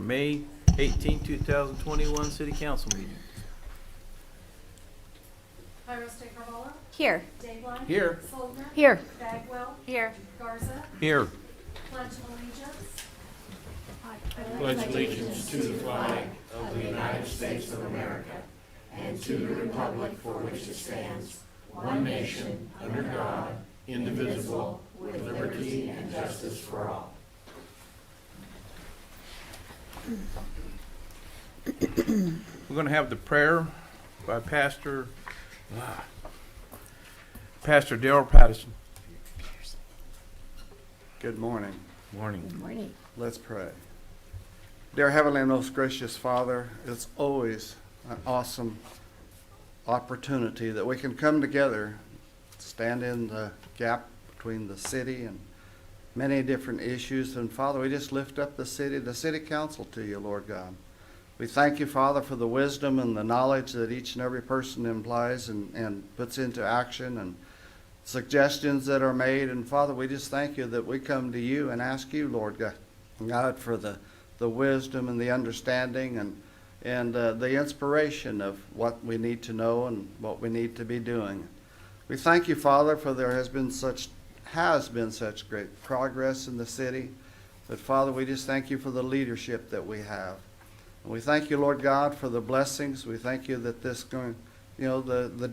May 18, 2021 City Council meeting. Carvalho, Here. Dayline, Here. Soldner, Here. Bagwell, Here. Garza, Here. Pledge of Allegiance. Pledge allegiance to the flag of the United States of America and to the republic for which it stands, one nation, under God, indivisible, with liberty and justice for all. We're going to have the prayer by Pastor Darrell Patterson. Good morning. Morning. Good morning. Let's pray. Dear Heavenly and most gracious Father, it's always an awesome opportunity that we can come together, stand in the gap between the city and many different issues. And Father, we just lift up the city council to you, Lord God. We thank you, Father, for the wisdom and the knowledge that each and every person implies and puts into action, and suggestions that are made. And Father, we just thank you that we come to you and ask you, Lord God, for the wisdom and the understanding and the inspiration of what we need to know and what we need to be doing. We thank you, Father, for there has been such great progress in the city. But Father, we just thank you for the leadership that we have. And we thank you, Lord God, for the blessings. We thank you that the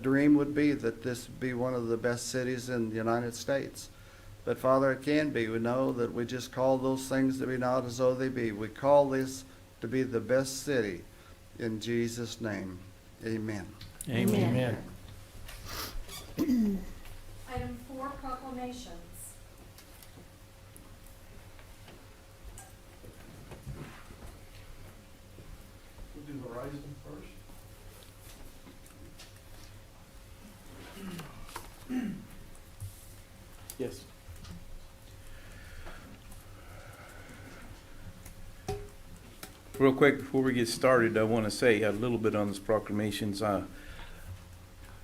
dream would be that this would be one of the best cities in the United States. But Father, it can be. We know that we just call those things to be not as though they be. We call this to be the best city. In Jesus' name, amen. Amen. Item 4, proclamations. We'll do Horizon first. Yes. Real quick, before we get started, I want to say a little bit on this proclamations. I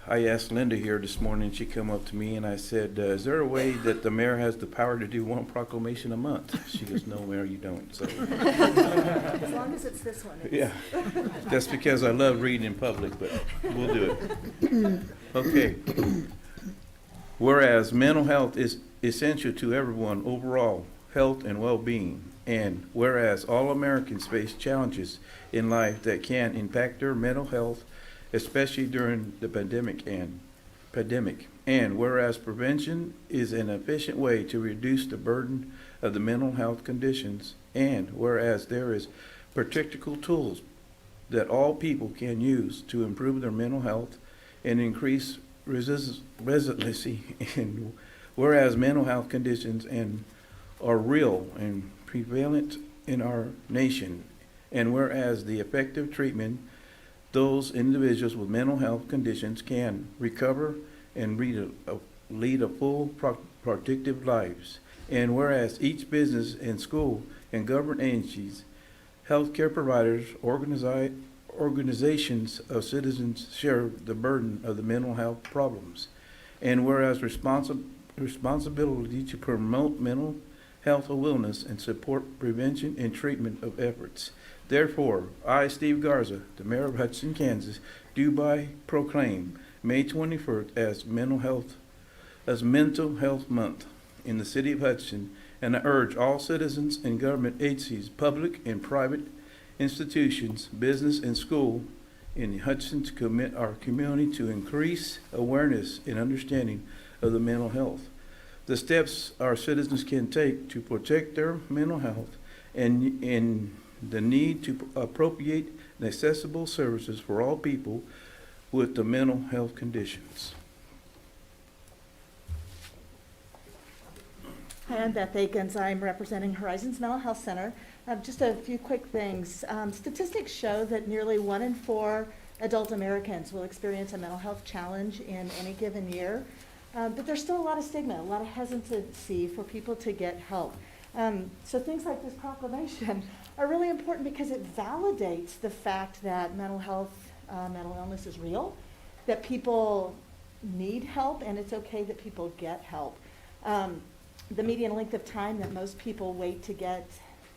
asked Linda here this morning, she come up to me and I said, is there a way that the mayor has the power to do one proclamation a month? She goes, no, Mayor, you don't. So, As long as it's this one. yeah, that's because I love reading in public, but we'll do it. Okay. Whereas mental health is essential to everyone overall health and well-being, and whereas all Americans face challenges in life that can impact their mental health, especially during the pandemic, and whereas prevention is an efficient way to reduce the burden of the mental health conditions, and whereas there is practical tools that all people can use to improve their mental health and increase resiliency, and whereas mental health conditions are real and prevalent in our nation, and whereas the effective treatment those individuals with mental health conditions can recover and lead a full productive lives, and whereas each business and school and government agencies, healthcare providers, organizations of citizens share the burden of the mental health problems, and whereas responsibility to promote mental health awareness and support prevention and treatment of efforts. Therefore, I, Steve Garza, the mayor of Hutchinson, Kansas, do by proclaim May 21st as Mental Health Month in the city of Hutchinson, and I urge all citizens and government agencies, public and private institutions, business and school in Hutchinson to commit our community to increase awareness and understanding of the mental health. The steps our citizens can take to protect their mental health and the need to appropriate and accessible services for all people with the mental health conditions. Hi, I'm Beth Akins. I'm representing Horizons Mental Health Center. Just a few quick things. Statistics show that nearly 1 in 4 adult Americans will experience a mental health challenge in any given year. But there's still a lot of stigma, a lot of hesitancy for people to get help. So things like this proclamation are really important because it validates the fact that mental illness is real, that people need help, and it's okay that people get help. The median length of time that most people wait to get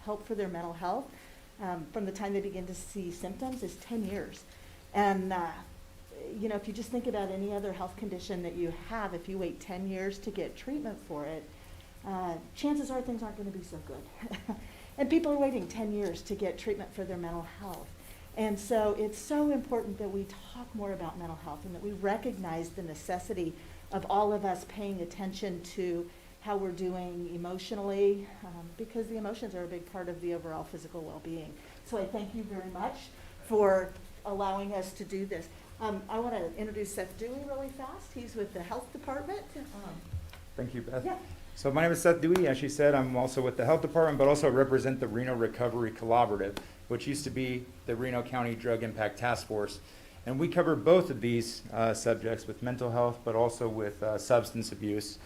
help for their mental health from the time they begin to see symptoms is 10 years. And, you know, if you just think about any other health condition that you have, if you wait 10 years to get treatment for it, chances are things aren't going to be so good. And people are waiting 10 years to get treatment for their mental health. And so it's so important that we talk more about mental health and that we recognize the necessity of all of us paying attention to how we're doing emotionally, because the emotions are a big part of the overall physical well-being. So I thank you very much for allowing us to do this. I want to introduce Seth Dewey really fast. He's with the health department. Thank you, Beth. Yeah. So my name is Seth Dewey. As she said, I'm also with the health department, but also represent the Reno Recovery Collaborative, which used to be the Reno County Drug Impact Task Force. And we cover both of these subjects with mental health, but also with substance abuse.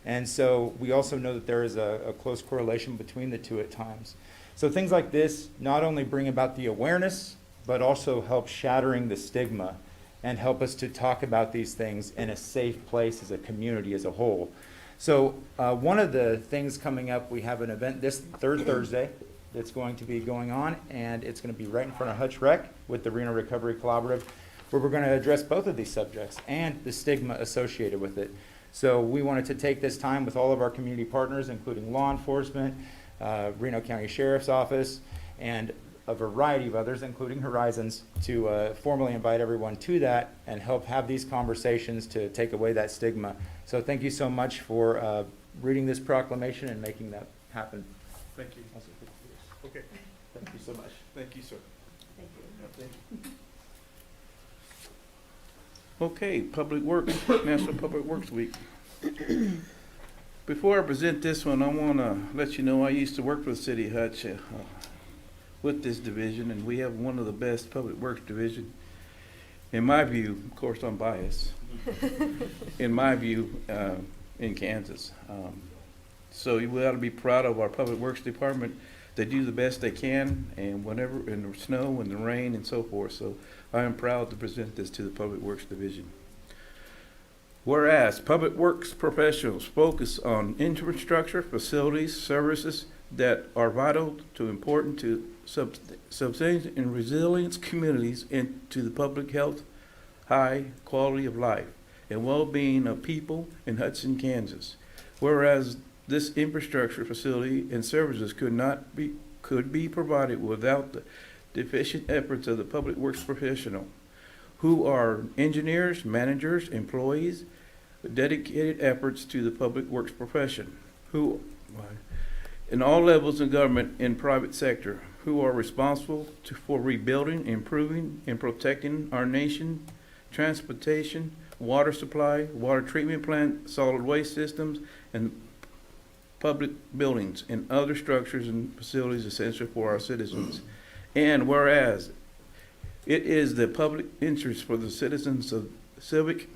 And so we also know that there is a close correlation between the two at times. So things like this not only bring about the awareness, but also help shattering the stigma and help us to talk about these things in a safe place as a community as a whole. So one of the things coming up, we have an event this third Thursday that's going to be going on, and it's going to be right in front of Hutch Rec with the Reno Recovery Collaborative, where we're going to address both of these subjects and the stigma associated with it. So we wanted to take this time with all of our community partners, including law enforcement, Reno County Sheriff's Office, and a variety of others, including Horizons, to formally invite everyone to that and help have these conversations to take away that stigma. So thank you so much for reading this proclamation and making that happen. Thank you. Okay. Thank you so much. Thank you, sir. Thank you. Thank you. Okay, Public Works, National Public Works Week. Before I present this one, I want to let you know I used to work for the city of Hutch with this division, and we have one of the best public works division. In my view, of course I'm biased, in my view, in Kansas. So we ought to be proud of our public works department. They do the best they can, and whenever in the snow and the rain and so forth. So I am proud to present this to the Public Works Division. Whereas public works professionals focus on infrastructure, facilities, services that are vital to important to subsistence and resilience communities and to the public health, high quality of life, and well-being of people in Hutchinson, Kansas. Whereas this infrastructure, facility, and services could be provided without the deficient efforts of the public works professional, who are engineers, managers, employees, with dedicated efforts to the public works profession, who, in all levels of government and private sector, who are responsible for rebuilding, improving, and protecting our nation, transportation, water supply, water treatment plant, solid waste systems, and public buildings and other structures and facilities essential for our citizens. And whereas it is the public interest for the citizens of civic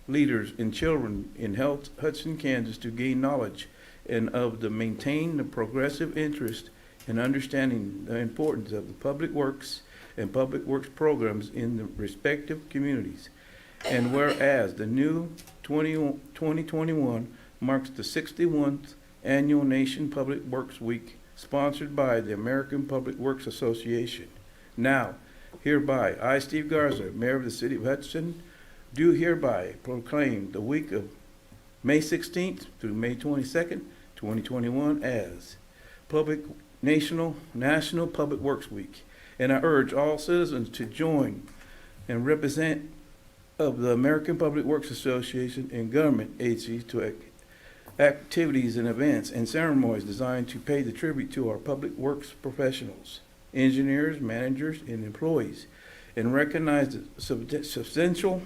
leaders and children in Hutchinson, Kansas to gain knowledge and of the maintain the progressive interest in understanding the importance of the public works and public works programs in the respective communities. And whereas the new 2021 marks the 61st Annual Nation Public Works Week, sponsored by the American Public Works Association. Now, hereby, I, Steve Garza, Mayor of the City of Hutchinson, do hereby proclaim the week of May 16th through May 22nd, 2021 as National Public Works Week. And I urge all citizens to join and represent of the American Public Works Association and government agencies to activities and events and ceremonies designed to pay the tribute to our public works professionals, engineers, managers, and employees, and recognize the substantial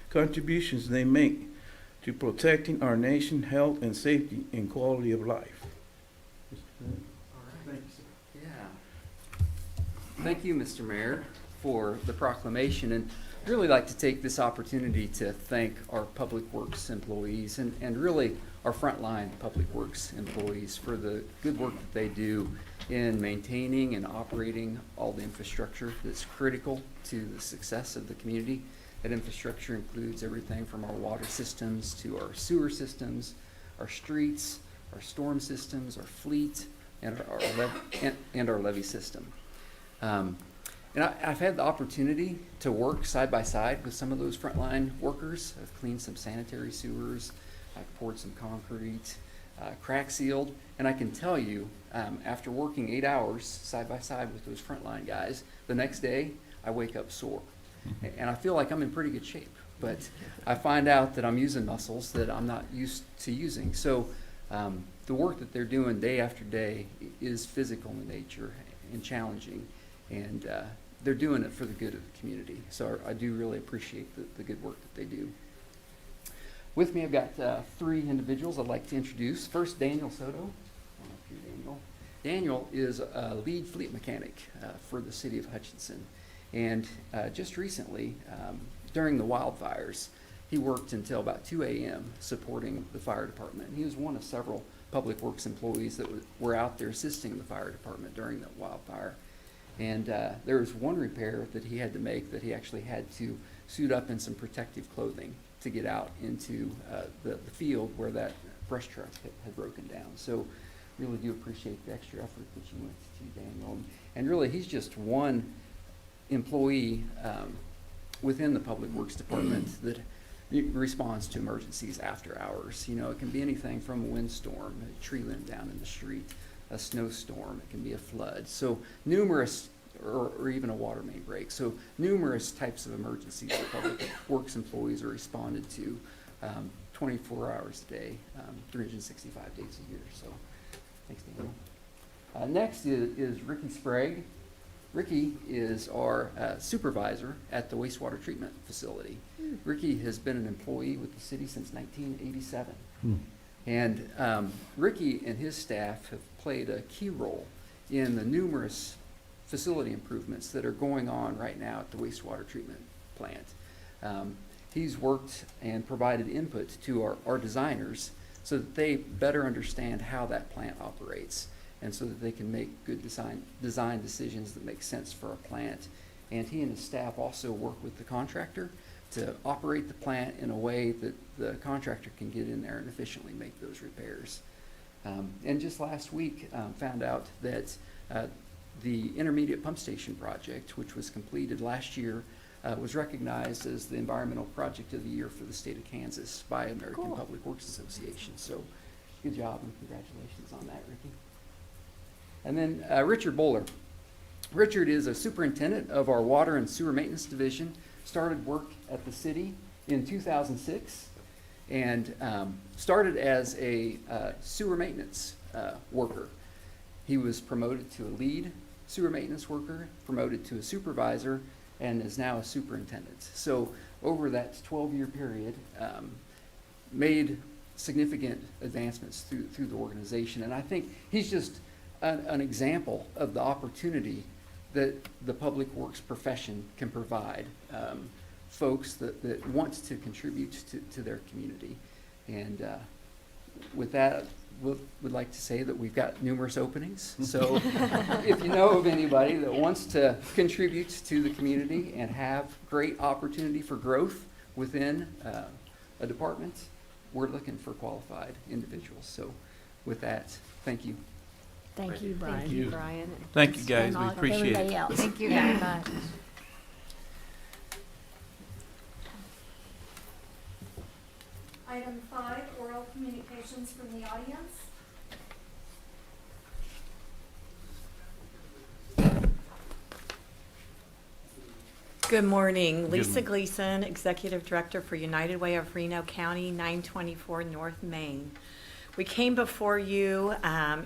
contributions they make to protecting our nation's health and safety and quality of life. Thank you, sir. Yeah. Thank you, Mr. Mayor, for the proclamation. And I'd really like to take this opportunity to thank our public works employees and really our frontline public works employees for the good work that they do in maintaining and operating all the infrastructure that's critical to the success of the community. That infrastructure includes everything from our water systems to our sewer systems, our streets, our storm systems, our fleet, and our levee system. And I've had the opportunity to work side by side with some of those frontline workers. I've cleaned some sanitary sewers, I've poured some concrete, crack sealed, and I can tell you, after working 8 hours side by side with those frontline guys, the next day I wake up sore. And I feel like I'm in pretty good shape, but I find out that I'm using muscles that I'm not used to using. So the work that they're doing day after day is physical in nature and challenging, and they're doing it for the good of the community. So I do really appreciate the good work that they do. With me, I've got 3 individuals I'd like to introduce. First, Daniel Soto. Come up here, Daniel. Daniel is a lead fleet mechanic for the city of Hutchinson. And just recently, during the wildfires, he worked until about 2 a.m. supporting the fire department. And he was one of several public works employees that were out there assisting the fire department during that wildfire. And there was one repair that he had to make that he actually had to suit up in some protective clothing to get out into the field where that brush truck had broken down. So really do appreciate the extra effort that you went to, Daniel. And really, he's just one employee within the Public Works Department that responds to emergencies after hours. You know, it can be anything from a windstorm, a tree limb down in the street, a snowstorm, it can be a flood. So numerous, or even a water main break. So numerous types of emergencies that Public Works employees are responded to 24 hours a day, 365 days a year. So thanks, Daniel. Next is Ricky Sprague. Ricky is our supervisor at the wastewater treatment facility. Ricky has been an employee with the city since 1987. And Ricky and his staff have played a key role in the numerous facility improvements that are going on right now at the wastewater treatment plant. He's worked and provided input to our designers so that they better understand how that plant operates, and so that they can make good design decisions that make sense for a plant. And he and his staff also work with the contractor to operate the plant in a way that the contractor can get in there and efficiently make those repairs. And just last week, found out that the intermediate pump station project, which was completed last year, was recognized as the environmental project of the year for the state of Kansas by American Public Works Association. So good job and congratulations on that, Ricky. And then Richard Bowler. Richard is a superintendent of our water and sewer maintenance division, started work at the city in 2006, and started as a sewer maintenance worker. He was promoted to a lead sewer maintenance worker, promoted to a supervisor, and is now a superintendent. So over that 12-year period, made significant advancements through the organization. And I think he's just an example of the opportunity that the public works profession can provide folks that want to contribute to their community. And with that, would like to say that we've got numerous openings. So if you know of anybody that wants to contribute to the community and have great opportunity for growth within a department, we're looking for qualified individuals. So with that, thank you. Thank you, Brian. Thank you. Brian. Thank you, guys. And We all- appreciate it. everybody else. Thank you very much. Item 5, oral communications from the audience. Good morning. Lisa Gleason, Executive Director for United Way of Reno County, 924 North Main. We came before you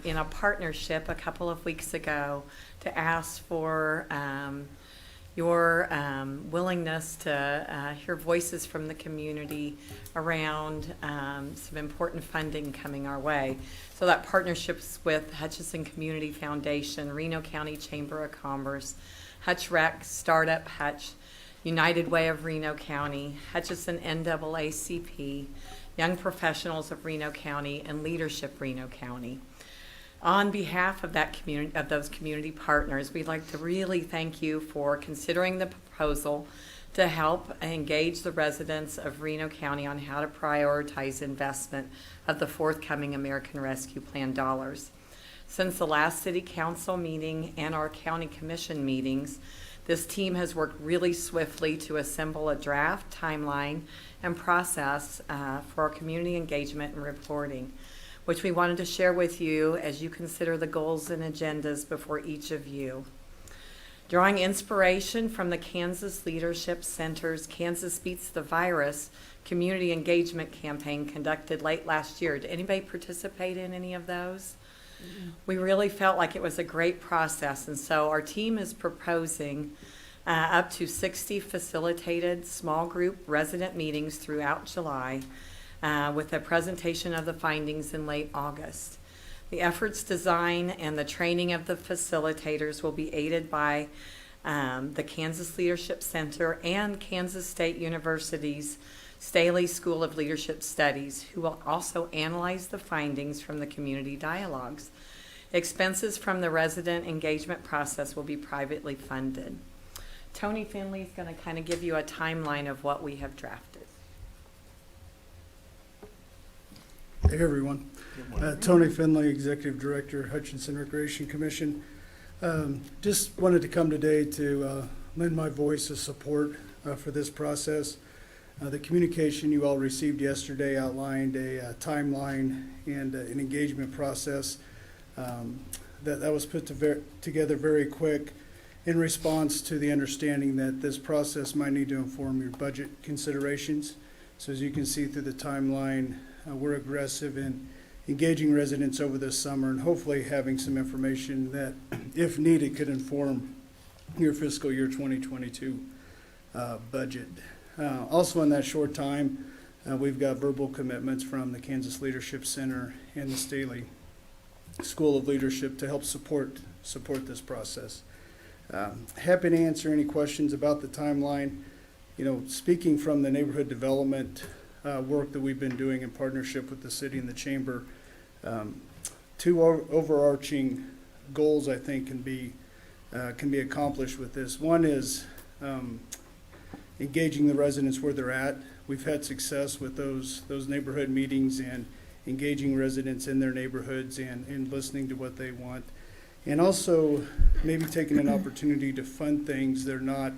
in a partnership a couple of weeks ago to ask for your willingness to hear voices from the community around some important funding coming our way. So that partnership's with Hutchinson Community Foundation, Reno County Chamber of Commerce, Hutch Rec, Startup Hutch, United Way of Reno County, Hutchinson NAACP, Young Professionals of Reno County, and Leadership Reno County. On behalf of that community, of those community partners, we'd like to really thank you for considering the proposal to help engage the residents of Reno County on how to prioritize investment of the forthcoming American Rescue Plan dollars. Since the last city council meeting and our county commission meetings, this team has worked really swiftly to assemble a draft timeline and process for our community engagement and reporting, which we wanted to share with you as you consider the goals and agendas before each of you. Drawing inspiration from the Kansas Leadership Center's Kansas Beats the Virus community engagement campaign conducted late last year. Did anybody participate in any of those? We really felt like it was a great process, and so our team is proposing up to 60 facilitated small group resident meetings throughout July with a presentation of the findings in late August. The efforts design and the training of the facilitators will be aided by the Kansas Leadership Center and Kansas State University's Staley School of Leadership Studies, who will also analyze the findings from the community dialogues. Expenses from the resident engagement process will be privately funded. Tony Finley is going to kind of give you a timeline of what we have drafted. Hey everyone, Tony Finley, Executive Director, Hutchinson Recreation Commission. Just wanted to come today to lend my voice of support for this process. The communication you all received yesterday outlined a timeline and an engagement process that was put together very quick in response to the understanding that this process might need to inform your budget considerations. So as you can see through the timeline, we're aggressive in engaging residents over this summer and hopefully having some information that, if needed, could inform your fiscal year 2022 budget. Also in that short time, we've got verbal commitments from the Kansas Leadership Center and the Staley School of Leadership to help support this process. Happy to answer any questions about the timeline. You know, speaking from the neighborhood development work that we've been doing in partnership with the city and the chamber, two overarching goals I think can be accomplished with this. One is engaging the residents where they're at. We've had success with those neighborhood meetings and engaging residents in their neighborhoods and listening to what they want. And also maybe taking an opportunity to fund things that are not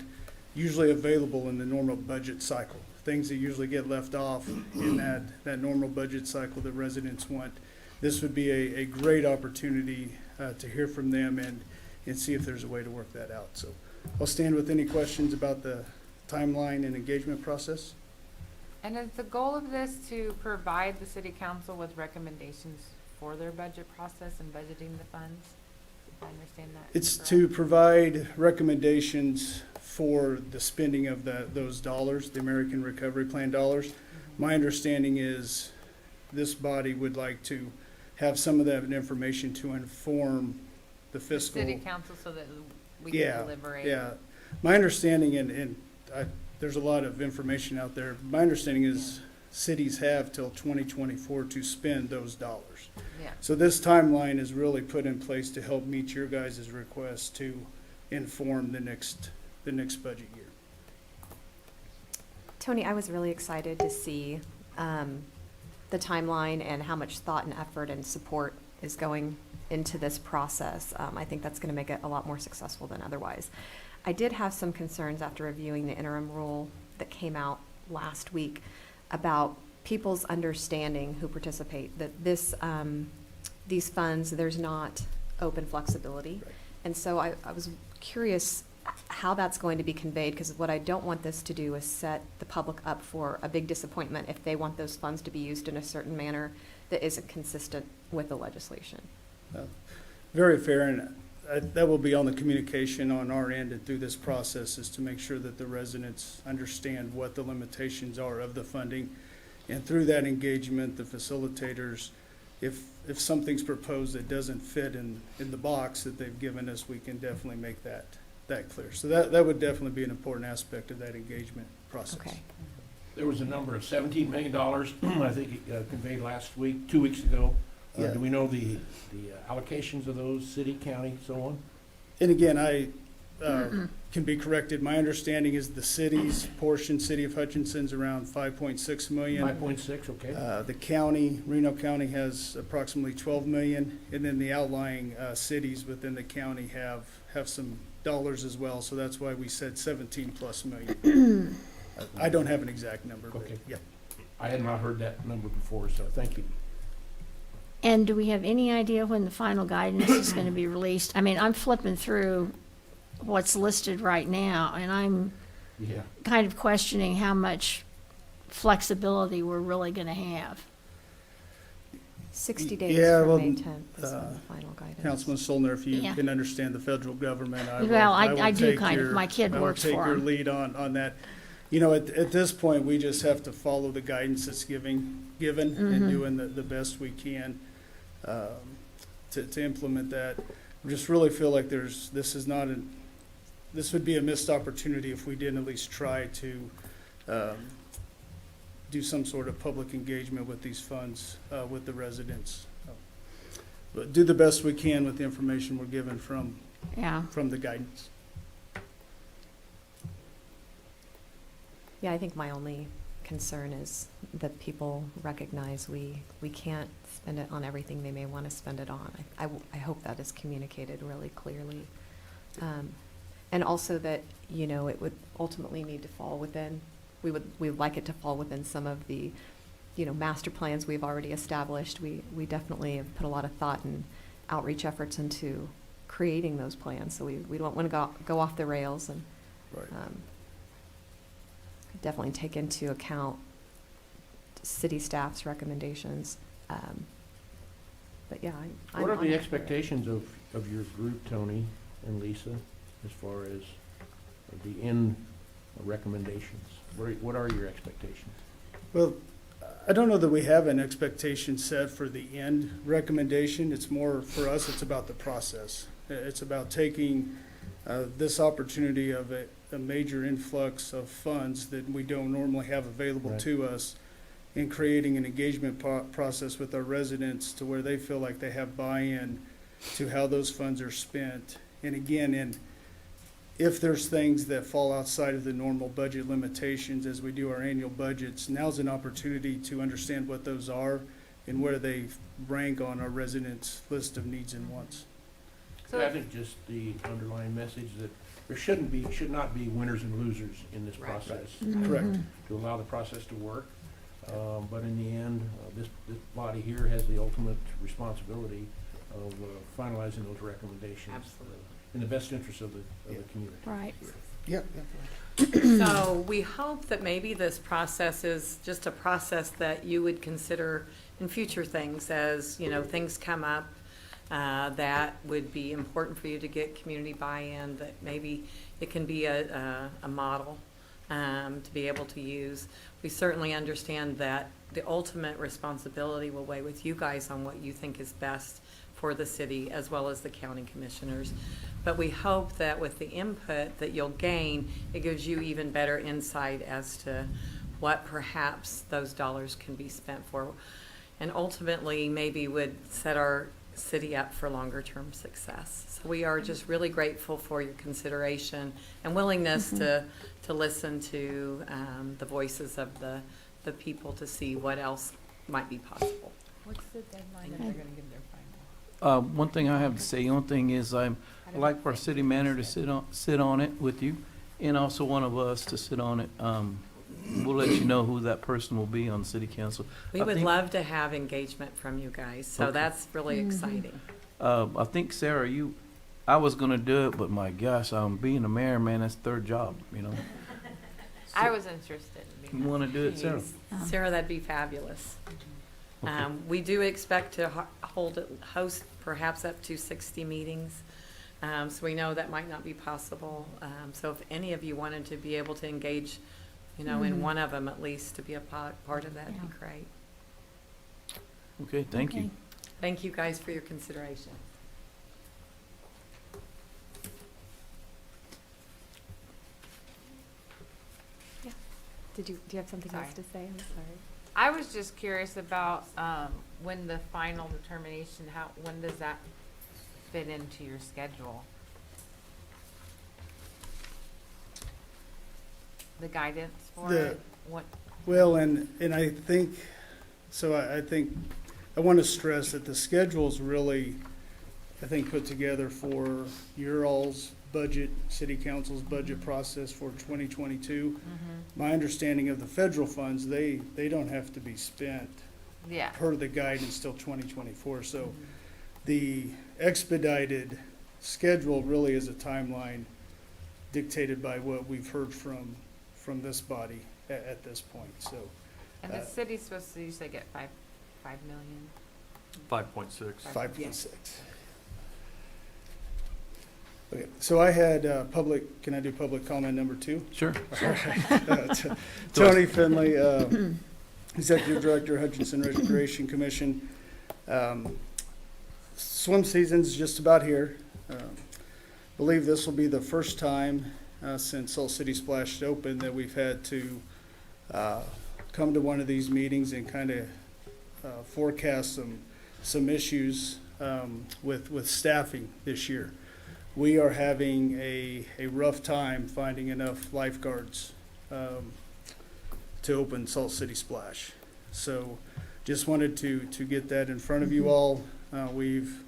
usually available in the normal budget cycle. Things that usually get left off in that normal budget cycle that residents want. This would be a great opportunity to hear from them and see if there's a way to work that out. So I'll stand with any questions about the timeline and engagement process. And is the goal of this to provide the city council with recommendations for their budget process and budgeting the funds? If I understand that. It's correct? to provide recommendations for the spending of those dollars, the American Recovery Plan dollars. My understanding is this body would like to have some of that information to inform the fiscal. City council so that we can deliberate. Yeah, my understanding, and there's a lot of information out there. My understanding is cities have till 2024 to spend those dollars. Yeah. So this timeline is really put in place to help meet your guys' request to inform the next budget year. Tony, I was really excited to see the timeline and how much thought and effort and support is going into this process. I think that's going to make it a lot more successful than otherwise. I did have some concerns after reviewing the interim rule that came out last week about people's understanding who participate, that these funds, there's not open flexibility. Right. And so I was curious how that's going to be conveyed, because what I don't want this to do is set the public up for a big disappointment if they want those funds to be used in a certain manner that isn't consistent with the legislation. Very fair, and that will be on the communication on our end and through this process, is to make sure that the residents understand what the limitations are of the funding. And through that engagement, the facilitators, if something's proposed that doesn't fit in the box that they've given us, we can definitely make that clear. So that would definitely be an important aspect of that engagement process. Okay. There was a number of $17 million, I think, conveyed last week, 2 weeks ago. Yeah. Do we know the allocations of those, city, county, so on? And again, can be corrected. My understanding is the city's portion, City of Hutchinson's around 5.6 million. 5.6, okay. The county, Reno County has approximately 12 million, and then the outlying cities within the county have some dollars as well, so that's why we said 17 plus million. I don't have an exact number, but Okay. yeah. I had not heard that number before, so thank you. And do we have any idea when the final guidance is going to be released? I mean, I'm flipping through what's listed right now, and I'm Yeah. kind of questioning how much flexibility we're really going to have. 60 days Yeah, from well, May 10th is when the final guidance. Councilman Solner, if you Yeah. can understand the federal government, I will. Well, I will do take kind of. your- My kid works I will for take your 'em. lead on that. You know, at this point, we just have to follow the guidance that's given and doing the best we can to implement that. I just really feel like this would be a missed opportunity if we didn't at least try to do some sort of public engagement with these funds, with the residents. But do the best we can with the information we're given from Yeah. the guidance. Yeah, I think my only concern is that people recognize we can't spend it on everything they may want to spend it on. I hope that is communicated really clearly. And also that, you know, it would ultimately need to fall within, we would like it to fall within some of the, you know, master plans we've already established. We definitely have put a lot of thought and outreach efforts into creating those plans, so we don't want to go off the rails, and Right. definitely take into account city staff's recommendations. But yeah, I'm What are on the it. expectations of your group, Tony and Lisa, as far as the end recommendations? What are your expectations? Well, I don't know that we have an expectation set for the end recommendation. It's more, for us, it's about the process. It's about taking this opportunity of a major influx of funds that we don't normally have available Right. to us, and creating an engagement process with our residents to where they feel like they have buy-in to how those funds are spent. And again, if there's things that fall outside of the normal budget limitations as we do our annual budgets, now's an opportunity to understand what those are and where they rank on our residents' list of needs and wants. So I think just the underlying message that there should not be winners and losers in this process. Correct. To allow the process to work. But in the end, this body here has the ultimate responsibility of finalizing those recommendations. Absolutely. In the best interest of the community. Right. Yeah. So we hope that maybe this process is just a process that you would consider in future things as, you know, things come up that would be important for you to get community buy-in, that maybe it can be a model to be able to use. We certainly understand that the ultimate responsibility will weigh with you guys on what you think is best for the city as well as the county commissioners. But we hope that with the input that you'll gain, it gives you even better insight as to what perhaps those dollars can be spent for. And ultimately, maybe would set our city up for longer term success. So we are just really grateful for your consideration and willingness to listen to the voices of the people to see what else might be possible. what's the deadline that they're gonna give their final? One thing I have to say, one thing is I'd like for our city manager to sit on it with you, and also one of us to sit on it. We'll let you know who that person will be on the city council. We I would think- love to have engagement from you guys, so Okay. that's really exciting. I think, Sarah, I was gonna do it, but my gosh, being a mayor, man, that's third job, you know? I was interested in You being. wanna do it, Sarah? Sarah, that'd be fabulous. Okay. We do expect to host perhaps up to 60 meetings. So we know that might not be possible. So if any of you wanted to be able to engage, you know, in one of them at least to be a part of that, would be great. Okay, thank you. Okay. Thank you guys for your consideration. Do you have something else Sorry. to say? I'm sorry. I was just curious about, when the final determination, when does that fit into your schedule? the guidance for The- it? What, Well, and I think, so I think, I want to stress that the schedule's really, I think, put together for your all's budget, city council's budget process for 2022. My understanding of the federal funds, they don't have to be spent yeah, per the guidance till 2024. So the expedited schedule really is a timeline dictated by what we've heard from this body at this point, so. and the city's supposed to usually get 5 million. 5.6. 5.6. Okay, so I had can I do public comment number 2? Sure. Tony Finley, Executive Director, Hutchinson Recreation Commission. Swim season's just about here. Believe this will be the first time since Salt City Splashed open that we've had to come to one of these meetings and kind of forecast some issues with staffing this year. We are having a rough time finding enough lifeguards to open Salt City Splash. So just wanted to get that in front of you all. We've,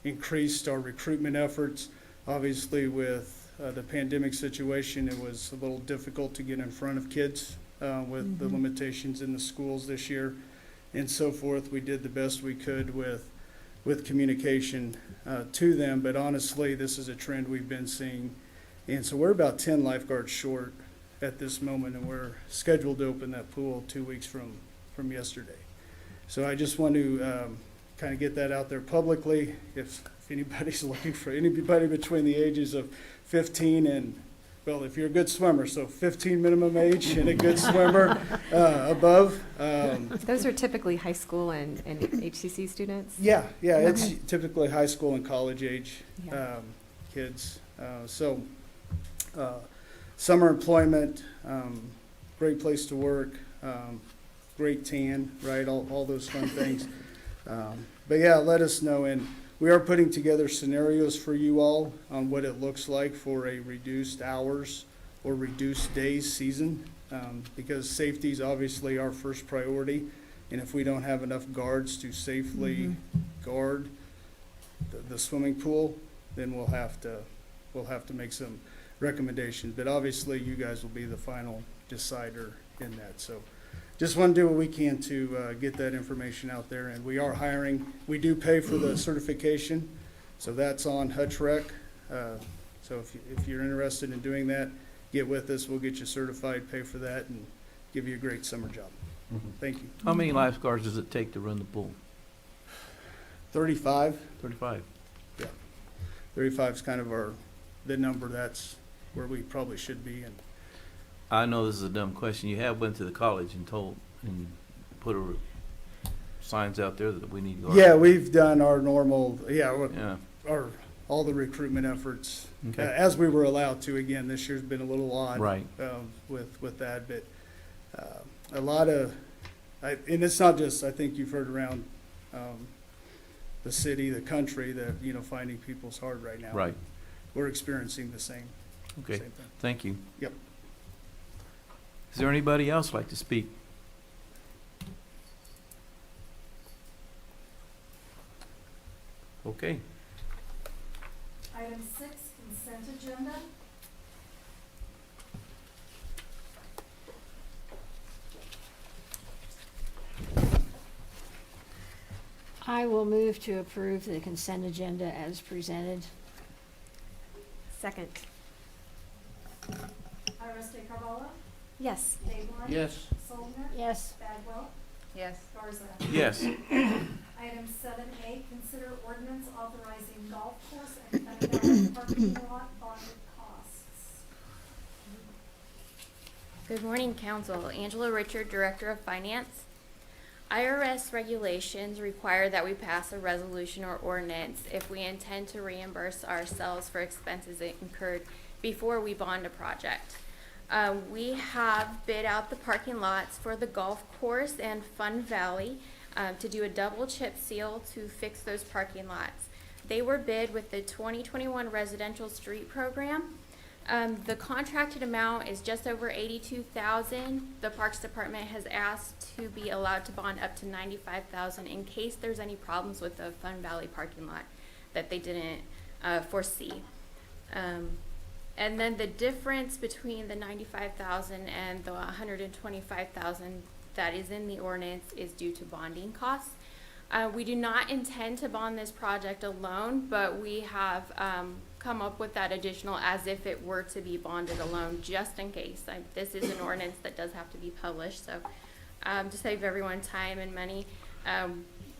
increased our recruitment efforts. Obviously with the pandemic situation, it was a little difficult to get in front of kids with the limitations in the schools this year and so forth. We did the best we could with communication to them, but honestly, this is a trend we've been seeing. And so we're about 10 lifeguards short at this moment, and we're scheduled to open that pool 2 weeks from yesterday. So I just want to kind of get that out there publicly. If anybody's looking for anybody between the ages of 15 and, well, if you're a good swimmer, so 15 minimum age and a good swimmer above. Those are typically high school and HCC students? Yeah, it's Okay. typically high school and college age Yeah. kids. Summer employment, great place to work, great tan, right? All those fun things. But yeah, let us know. And we are putting together scenarios for you all on what it looks like for a reduced hours or reduced days season, because safety is obviously our first priority. And if we don't have enough guards to safely guard the swimming pool, then we'll have to make some recommendations. But obviously, you guys will be the final decider in that. So just want to do what we can to get that information out there. And we are hiring. We do pay for the certification, so that's on HutchRec. So if you're interested in doing that, get with us. We'll get you certified, pay for that, and give you a great summer job. Thank you. How many lifeguards does it take to run the pool? 35. 35. 35 is kind of the number. That's where we probably should be. And I know this is a dumb question. You have went to the college and put signs out there that we need guards. yeah, we've done our normal, Yeah. all the recruitment efforts Okay. as we were allowed to. Again, this year's been a little odd Right. with that, but a lot of, and it's not just, I think you've heard around the city, the country, that, finding people's hard right now. Right. We're experiencing the same Okay. thing. Thank you. Yep. Is there anybody else like to speak? Okay. Item 6, consent agenda. I will move to approve the consent agenda as presented. Second. Iris De Carvalho, Yes. Dave Line. Yes. Soldner. Yes. Bagwell. Yes, Garza. Yes. Item 7A, consider ordinance authorizing golf course and Untitled parking lot bonded costs. Good morning, Council. Angela Richard, Director of Finance. IRS regulations require that we pass a resolution or ordinance if we intend to reimburse ourselves for expenses incurred before we bond a project. We have bid out the parking lots for the golf course and Fun Valley to do a double chip seal to fix those parking lots. They were bid with the 2021 residential street program. The contracted amount is just over 82,000. The Parks Department has asked to be allowed to bond up to 95,000 in case there's any problems with the Fun Valley parking lot that they didn't foresee. And then the difference between the 95,000 and the 125,000 that is in the ordinance is due to bonding costs. We do not intend to bond this project alone, but we have come up with that additional as if it were to be bonded alone, just in case. This is an ordinance that does have to be published, so to save everyone time and money,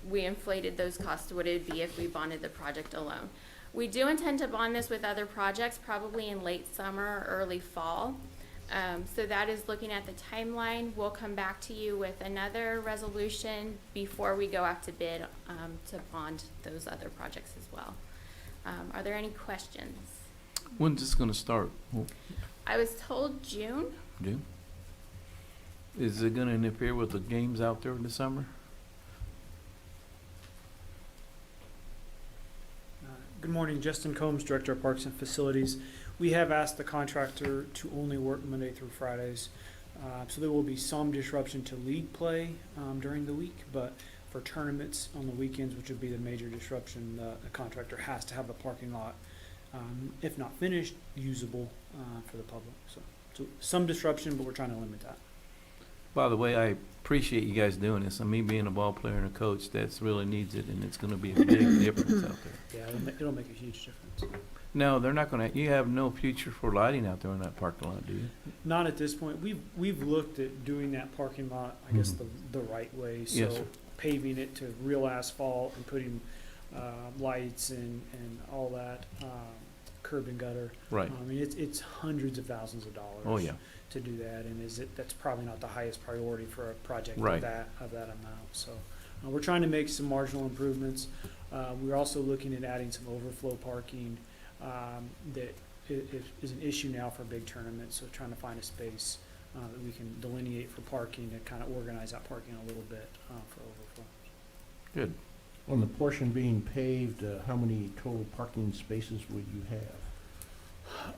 we inflated those costs to what it would be if we bonded the project alone. We do intend to bond this with other projects, probably in late summer or early fall. So that is looking at the timeline. We'll come back to you with another resolution before we go out to bid to bond those other projects as well. Are there any questions? When's this gonna start? I was told June. June? Is it gonna interfere with the games out there in the summer? Good morning, Justin Combs, Director of Parks and Facilities. We have asked the contractor to only work Monday through Fridays. So there will be some disruption to league play during the week, but for tournaments on the weekends, which would be the major disruption, the contractor has to have the parking lot, if not finished, usable for the public. So some disruption, but we're trying to limit that. By the way, I appreciate you guys doing this. And me being a ball player and a coach, that's really needs it, and it's gonna be a big difference out there. Yeah, it'll make a huge difference. No, they're not gonna, you have no future for lighting out there in that parking lot, do you? Not at this point. We've looked at doing that parking lot, I guess, the right way. So Yes, sir. paving it to real asphalt and putting lights and all that, curb and gutter. Right. I mean, it's hundreds of thousands of dollars. Oh, yeah. To do that, and that's probably not the highest priority for a project Right. of that amount. So we're trying to make some marginal improvements. We're also looking at adding some overflow parking that is an issue now for big tournaments. So trying to find a space that we can delineate for parking and kind of organize that parking a little bit for overflow. Good. On the portion being paved, how many total parking spaces would you have?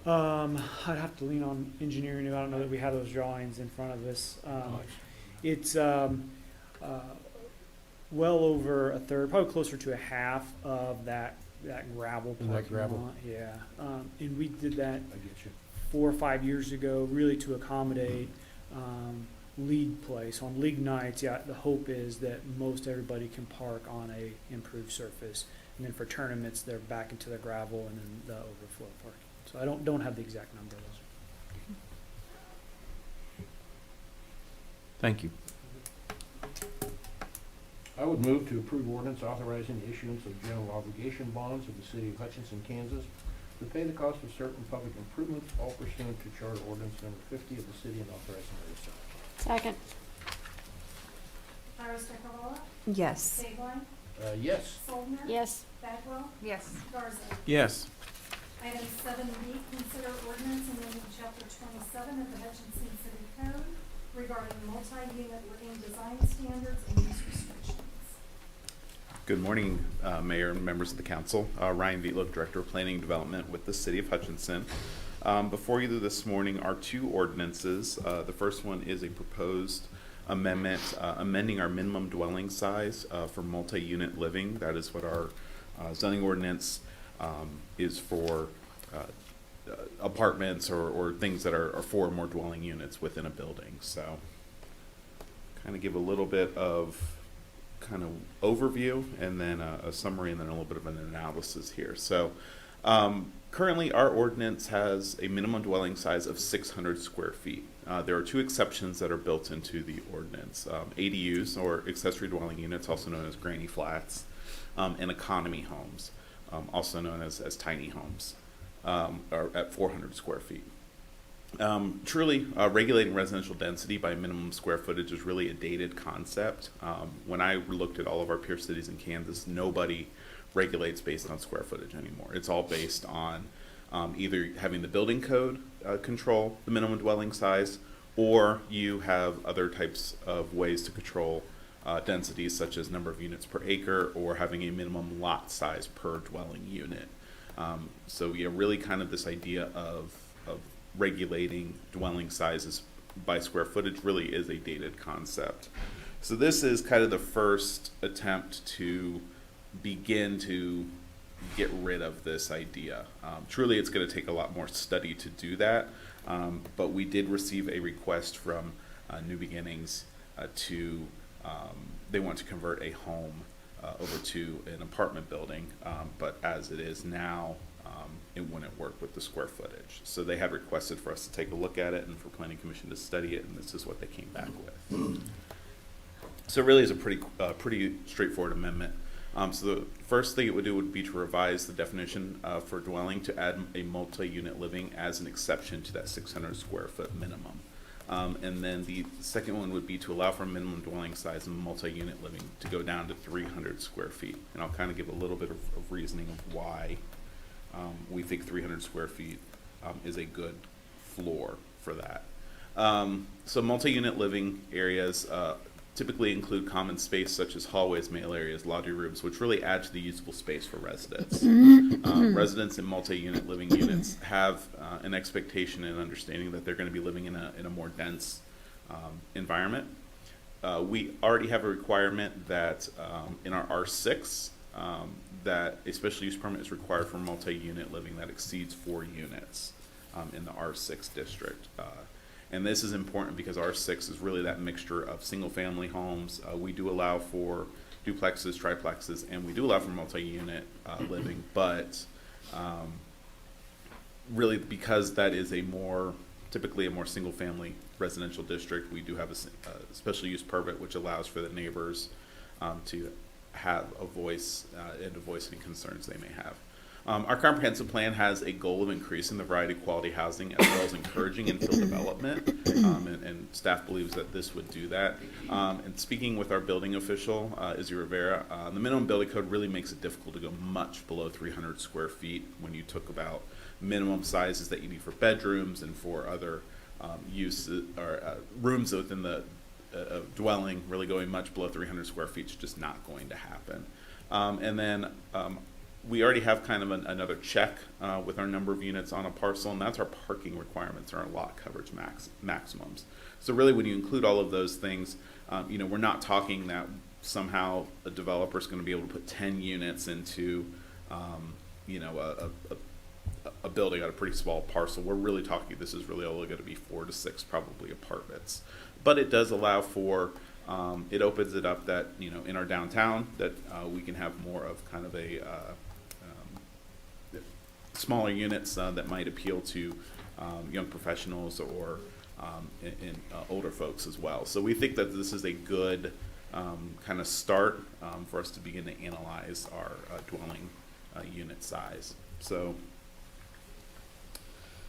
I'd have to lean on engineering. I don't know that we have those drawings in front of us. It's well over a third, probably closer to a half of that gravel Is that parking gravel? lot. Yeah, and we did that I get you. 4 or 5 years ago, really to accommodate league play. So on league nights, yeah, the hope is that most everybody can park on a improved surface, and then for tournaments, they're back into the gravel and then the overflow parking. So I don't have the exact number. Thank you. I would move to approve ordinance authorizing the issuance of general obligation bonds of the city of Hutchinson, Kansas to pay the cost of certain public improvements, all pursuant to Charter Ordinance number 50 of the city and authorizing the receipt. Second. Iris Cavalla? Yes. Sabline? Yes. Soldner? Yes. Bagwell? Yes. Garza? Yes. Item 7B, consider ordinance amending chapter 27 of the Hutchinson City Code regarding multi-unit living design standards and use restrictions. Good morning, Mayor and members of the council. Ryan Vietlook, Director of Planning and Development with the City of Hutchinson. Before you this morning are two ordinances. The first one is a proposed amendment, amending our minimum dwelling size for multi-unit living. That is what our zoning ordinance is for apartments or things that are 4 or more dwelling units within a building. So kind of give a little bit of kind of overview and then a summary and then a little bit of an analysis here. So currently our ordinance has a minimum dwelling size of 600 square feet. There are 2 exceptions that are built into the ordinance. ADUs, or accessory dwelling units, also known as granny flats, and economy homes, also known as tiny homes, are at 400 square feet. Truly, regulating residential density by minimum square footage is really a dated concept. When I looked at all of our peer cities in Kansas, nobody regulates based on square footage anymore. It's all based on either having the building code control the minimum dwelling size, or you have other types of ways to control densities, such as number of units per acre or having a minimum lot size per dwelling unit. So yeah, really kind of this idea of of regulating dwelling sizes by square footage really is a dated concept. So this is kind of the first attempt to begin to get rid of this idea. Truly, it's going to take a lot more study to do that, but we did receive a request from New Beginnings they want to convert a home over to an apartment building, but as it is now, it wouldn't work with the square footage. So they had requested for us to take a look at it and for Planning Commission to study it, and this is what they came back with. So it really is a pretty straightforward amendment. So the first thing it would do would be to revise the definition for dwelling to add a multi-unit living as an exception to that 600 square foot minimum. And then the second one would be to allow for a minimum dwelling size and multi-unit living to go down to 300 square feet. And I'll kind of give a little bit of reasoning of why we think 300 square feet is a good floor for that. So multi-unit living areas typically include common space such as hallways, mail areas, laundry rooms, which really add to the usable space for residents. Residents in multi-unit living units have an expectation and understanding that they're going to be living in a more dense environment. We already have a requirement that in our R6 that a special use permit is required for multi-unit living that exceeds 4 units in the R6 district. And this is important because R6 is really that mixture of single-family homes. We do allow for duplexes, triplexes, and we do allow for multi-unit living, but really because that is typically a more single-family residential district, we do have a special use permit which allows for the neighbors to have a voice and to voice any concerns they may have. Our comprehensive plan has a goal of increasing the variety of quality housing as well as encouraging infill development, and staff believes that this would do that. And speaking with our building official, Izzy Rivera, the minimum building code really makes it difficult to go much below 300 square feet when you talk about minimum sizes that you need for bedrooms and for other uses or rooms within the dwelling. Really going much below 300 square feet is just not going to happen. And then we already have kind of another check with our number of units on a parcel, and that's our parking requirements or our lot coverage maximums. So really, when you include all of those things, we're not talking that somehow a developer is going to be able to put 10 units into, a building on a pretty small parcel. We're really talking this is really only going to be 4 to 6 probably apartments, but it does allow for. It opens it up that, in our downtown, that we can have more of kind of a smaller units that might appeal to young professionals or older folks as well. So we think that this is a good kind of start for us to begin to analyze our dwelling unit size. So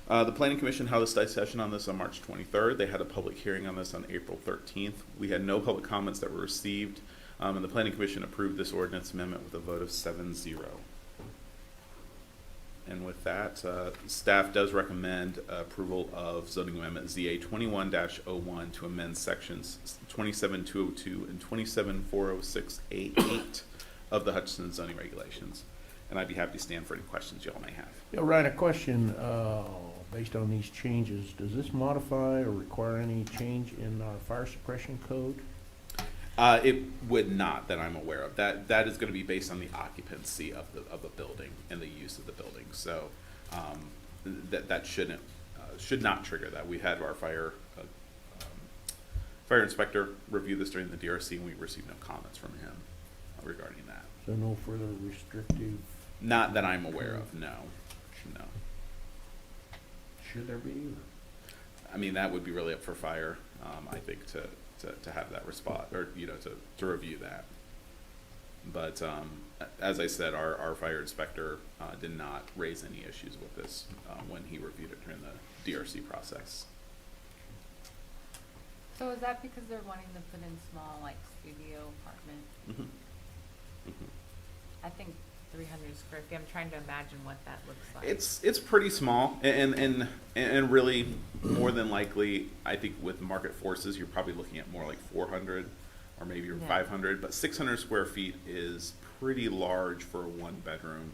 the Planning Commission held a study session on this on March 23rd. They had a public hearing on this on April 13th. We had no public comments that were received, and the Planning Commission approved this ordinance amendment with a vote of 7-0. And with that, staff does recommend approval of zoning amendment ZA 21-01 to amend sections 27202 and 27406A8 of the Hutchinson zoning regulations. And I'd be happy to stand for any questions y'all may have. Yeah, Ryan, a question based on these changes. Does this modify or require any change in our fire suppression code? It would not, that I'm aware of. That is going to be based on the occupancy of the building and the use of the building. So that should not trigger that. We had our fire inspector review this during the DRC, and we received no comments from him regarding that. So no further restrictive? Not that I'm aware of. No. Should there be? I mean, that would be really up for fire. I think to have that response, or to review that. But as I said, our fire inspector did not raise any issues with this when he reviewed it during the DRC process. So is that because they're wanting to put in small, like, studio apartment? Mm-hmm. Mm-hmm. I think 300 square feet. I'm trying to imagine what that looks like. It's pretty small, and really more than likely, I think with market forces, you're probably looking at more like 400 or maybe 500. But 600 square feet is pretty large for a 1-bedroom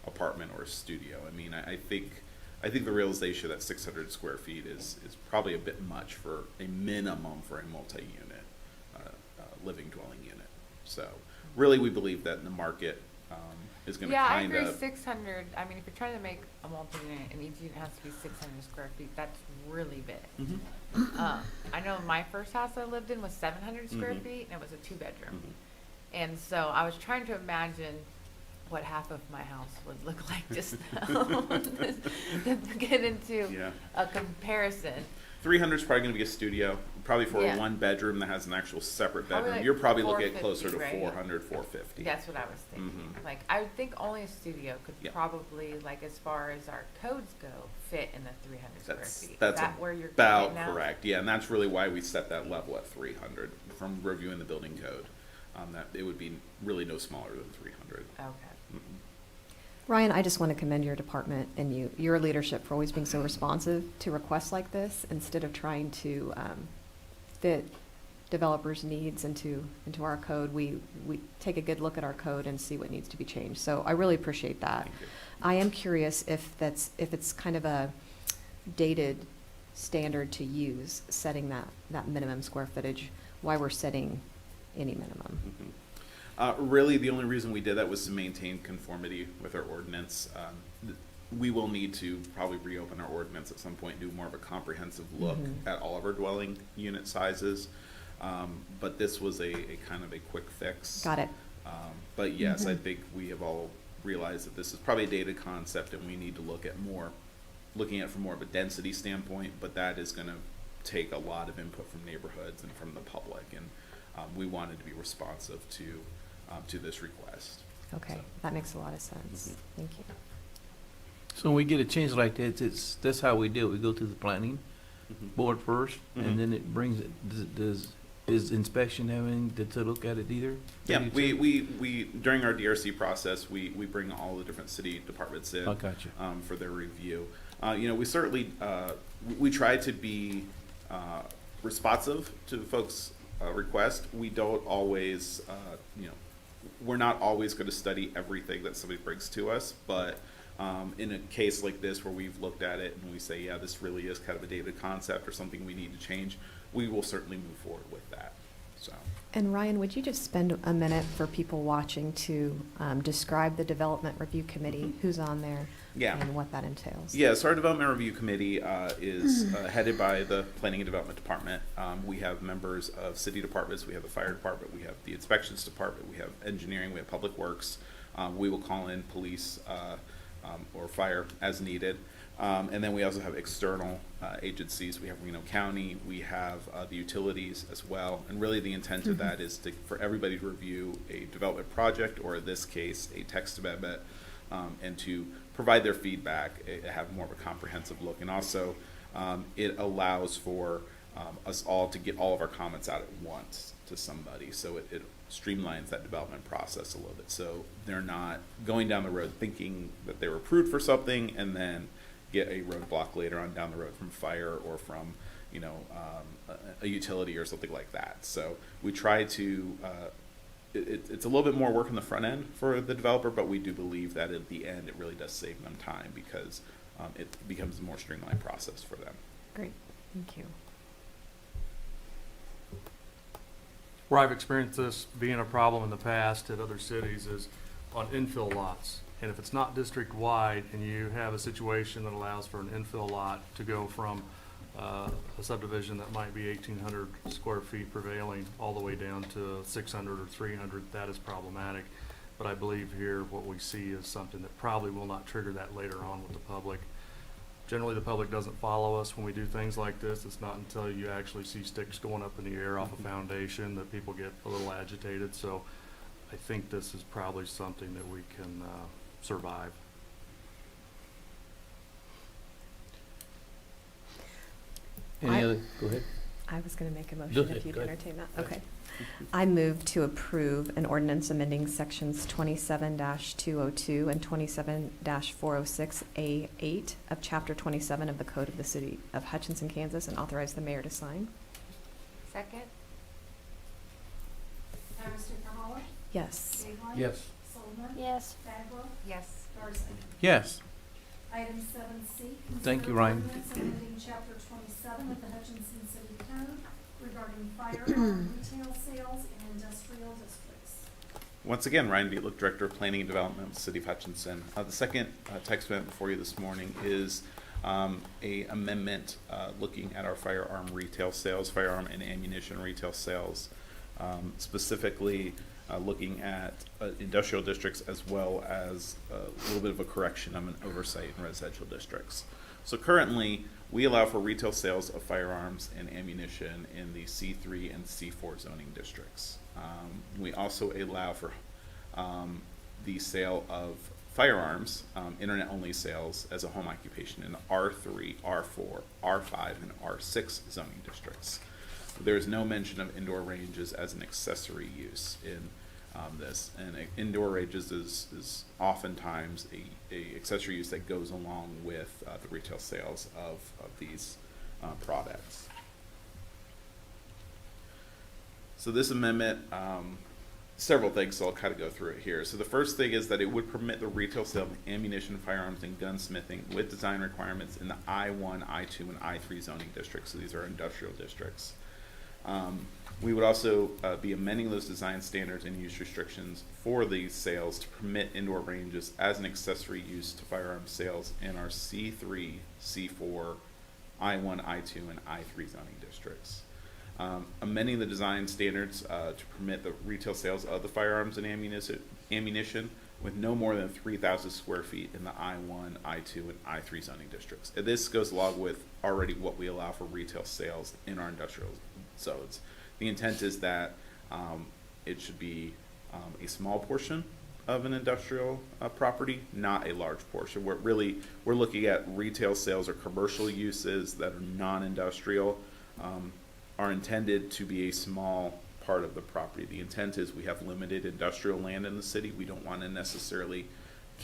apartment or a studio. I mean, I think I think the realization that 600 square feet is probably a bit much for a minimum for a multi-unit living dwelling unit. So really, we believe that the market is going to Yeah, I kind agree, of 600, I mean, if you're trying to make a multi-unit and each unit has to be 600 square feet, that's really big. Mhm. I know my first house I lived in was 700 square Mhm. feet, and it was a two-bedroom. Mhm. And so I was trying to imagine what half of my house would look like just now, to get into Yeah. a comparison. 300 is probably going to be a studio, probably for Yeah. a one bedroom that has an actual separate Probably bedroom. like You're probably looking at 450, closer to right? 400, 450. That's what I was thinking. Mhm. Like, I would think only a studio could Yeah. probably, like, as far as our codes go, fit in the 300 square feet. Is That's that where you're about getting at? correct. Yeah, and that's really why we set that level at 300 from reviewing the building code. That it would be really no smaller than 300. Okay. Mhm. Ryan, I just want to commend your department and your leadership for always being so responsive to requests like this, instead of trying to fit developers' needs into our code. We take a good look at our code and see what needs to be changed. So I really appreciate that. Thank you. I am curious if it's kind of a dated standard to use, setting that minimum square footage, why we're setting any minimum. Mhm. Really, the only reason we did that was to maintain conformity with our ordinance. We will need to probably reopen our ordinance at some point, and do more of a comprehensive look Mhm. at all of our dwelling unit sizes. But this was a kind of a quick fix. Got it. But yes, I Mhm. think we have all realized that this is probably a dated concept, and we need to looking at it from more of a density standpoint, but that is gonna take a lot of input from neighborhoods and from the public, and we wanted to be responsive to this request. Okay, So. that makes a lot of sense. Mhm. Thank you. So when we get a change like that, that's how we do it. We go to the planning Mhm. board first, Mhm. and then it brings it, is inspection having to look at it either? Yeah, we during our DRC process, we bring all the different city departments in. I got you. For their review. We certainly, we try to be responsive to folks' request. We don't always, we're not always going to study everything that somebody brings to us, but in a case like this where we've looked at it and we say, yeah, this really is kind of a dated concept or something we need to change, we will certainly move forward with that. So. And Ryan, would you just spend a minute for people watching to describe the Development Review Committee, who's on there, Yeah. and what that entails? Yes, our Development Review Committee is headed by the Planning and Development Department. We have members of city departments, we have the fire department, we have the inspections department, we have engineering, we have public works. We will call in police or fire as needed. And then we also have external agencies. We have Reno County, we have the utilities as well. And really the intent of that is for everybody to review a development project, or in this case, a text amendment, and to provide their feedback, have more of a comprehensive look. And also, it allows for us all to get all of our comments out at once to somebody. So it streamlines that development process a little bit. So they're not going down the road thinking that they were approved for something and then get a roadblock later on down the road from fire or from, a utility or something like that. So we try to, it's a little bit more work on the front end for the developer, but we do believe that at the end, it really does save them time because it becomes a more streamlined process for them. Great, thank you. Where I've experienced this being a problem in the past at other cities is on infill lots. And if it's not district-wide and you have a situation that allows for an infill lot to go from a subdivision that might be 1,800 square feet prevailing all the way down to 600 or 300, that is problematic. But I believe here what we see is something that probably will not trigger that later on with the public. Generally, the public doesn't follow us when we do things like this. It's not until you actually see sticks going up in the air off a foundation that people get a little agitated. So I think this is probably something that we can survive. Any other, go ahead. I was going to make a Go motion ahead, if you'd go ahead. entertain that. Okay. I move to approve an ordinance amending sections 27-202 and 27-406A8 of Chapter 27 of the Code of the City of Hutchinson, Kansas, and authorize the mayor to sign. Second? Mr. Caholla? Yes. Dayton? Yes. Sullivan? Yes. Bagwell? Yes. Garza? Yes. Item 7C. Thank you, consider Ryan. ordinance amending Chapter 27 of the Hutchinson City Code regarding firearm retail sales in industrial districts. Once again, Ryan Dietlich, Director of Planning and Development, City of Hutchinson. The second text amendment before you this morning is a amendment looking at our firearm retail sales, firearm and ammunition retail sales, specifically looking at industrial districts as well as a little bit of a correction of an oversight in residential districts. So currently, we allow for retail sales of firearms and ammunition in the C3 and C4 zoning districts. We also allow for the sale of firearms, internet-only sales as a home occupation in the R3, R4, R5, and R6 zoning districts. There is no mention of indoor ranges as an accessory use in this, and indoor ranges is oftentimes a accessory use that goes along with the retail sales of these products. So this amendment, several things, so I'll kind of go through it here. So the first thing is that it would permit the retail sale of ammunition, firearms, and gunsmithing with design requirements in the I1, I2, and I3 zoning districts. So these are industrial districts. We would also be amending those design standards and use restrictions for these sales to permit indoor ranges as an accessory use to firearm sales in our C3, C4, I1, I2, and I3 zoning districts. Amending the design standards to permit the retail sales of the firearms and ammunition with no more than 3,000 square feet in the I1, I2, and I3 zoning districts. And this goes along with already what we allow for retail sales in our industrial zones. The intent is that it should be a small portion of an industrial property, not a large portion. We're looking at retail sales or commercial uses that are non-industrial are intended to be a small part of the property. The intent is we have limited industrial land in the city. We don't want to necessarily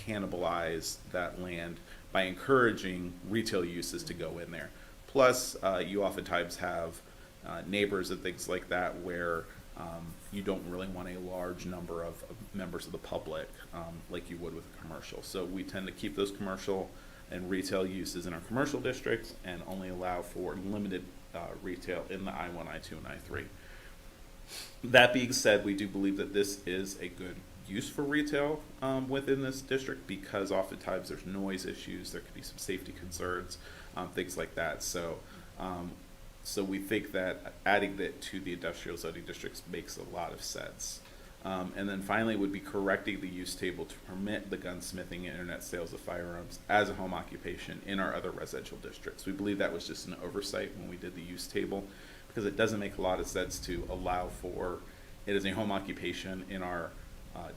cannibalize that land by encouraging retail uses to go in there. Plus, you oftentimes have neighbors and things like that where you don't really want a large number of members of the public like you would with a commercial. So we tend to keep those commercial and retail uses in our commercial districts and only allow for limited retail in the I1, I2, and I3. That being said, we do believe that this is a good use for retail within this district because oftentimes there's noise issues, there could be some safety concerns, things like that. So we think that adding that to the industrial zoning districts makes a lot of sense. And then finally would be correcting the use table to permit the gunsmithing and internet sales of firearms as a home occupation in our other residential districts. We believe that was just an oversight when we did the use table because it doesn't make a lot of sense to allow for it as a home occupation in our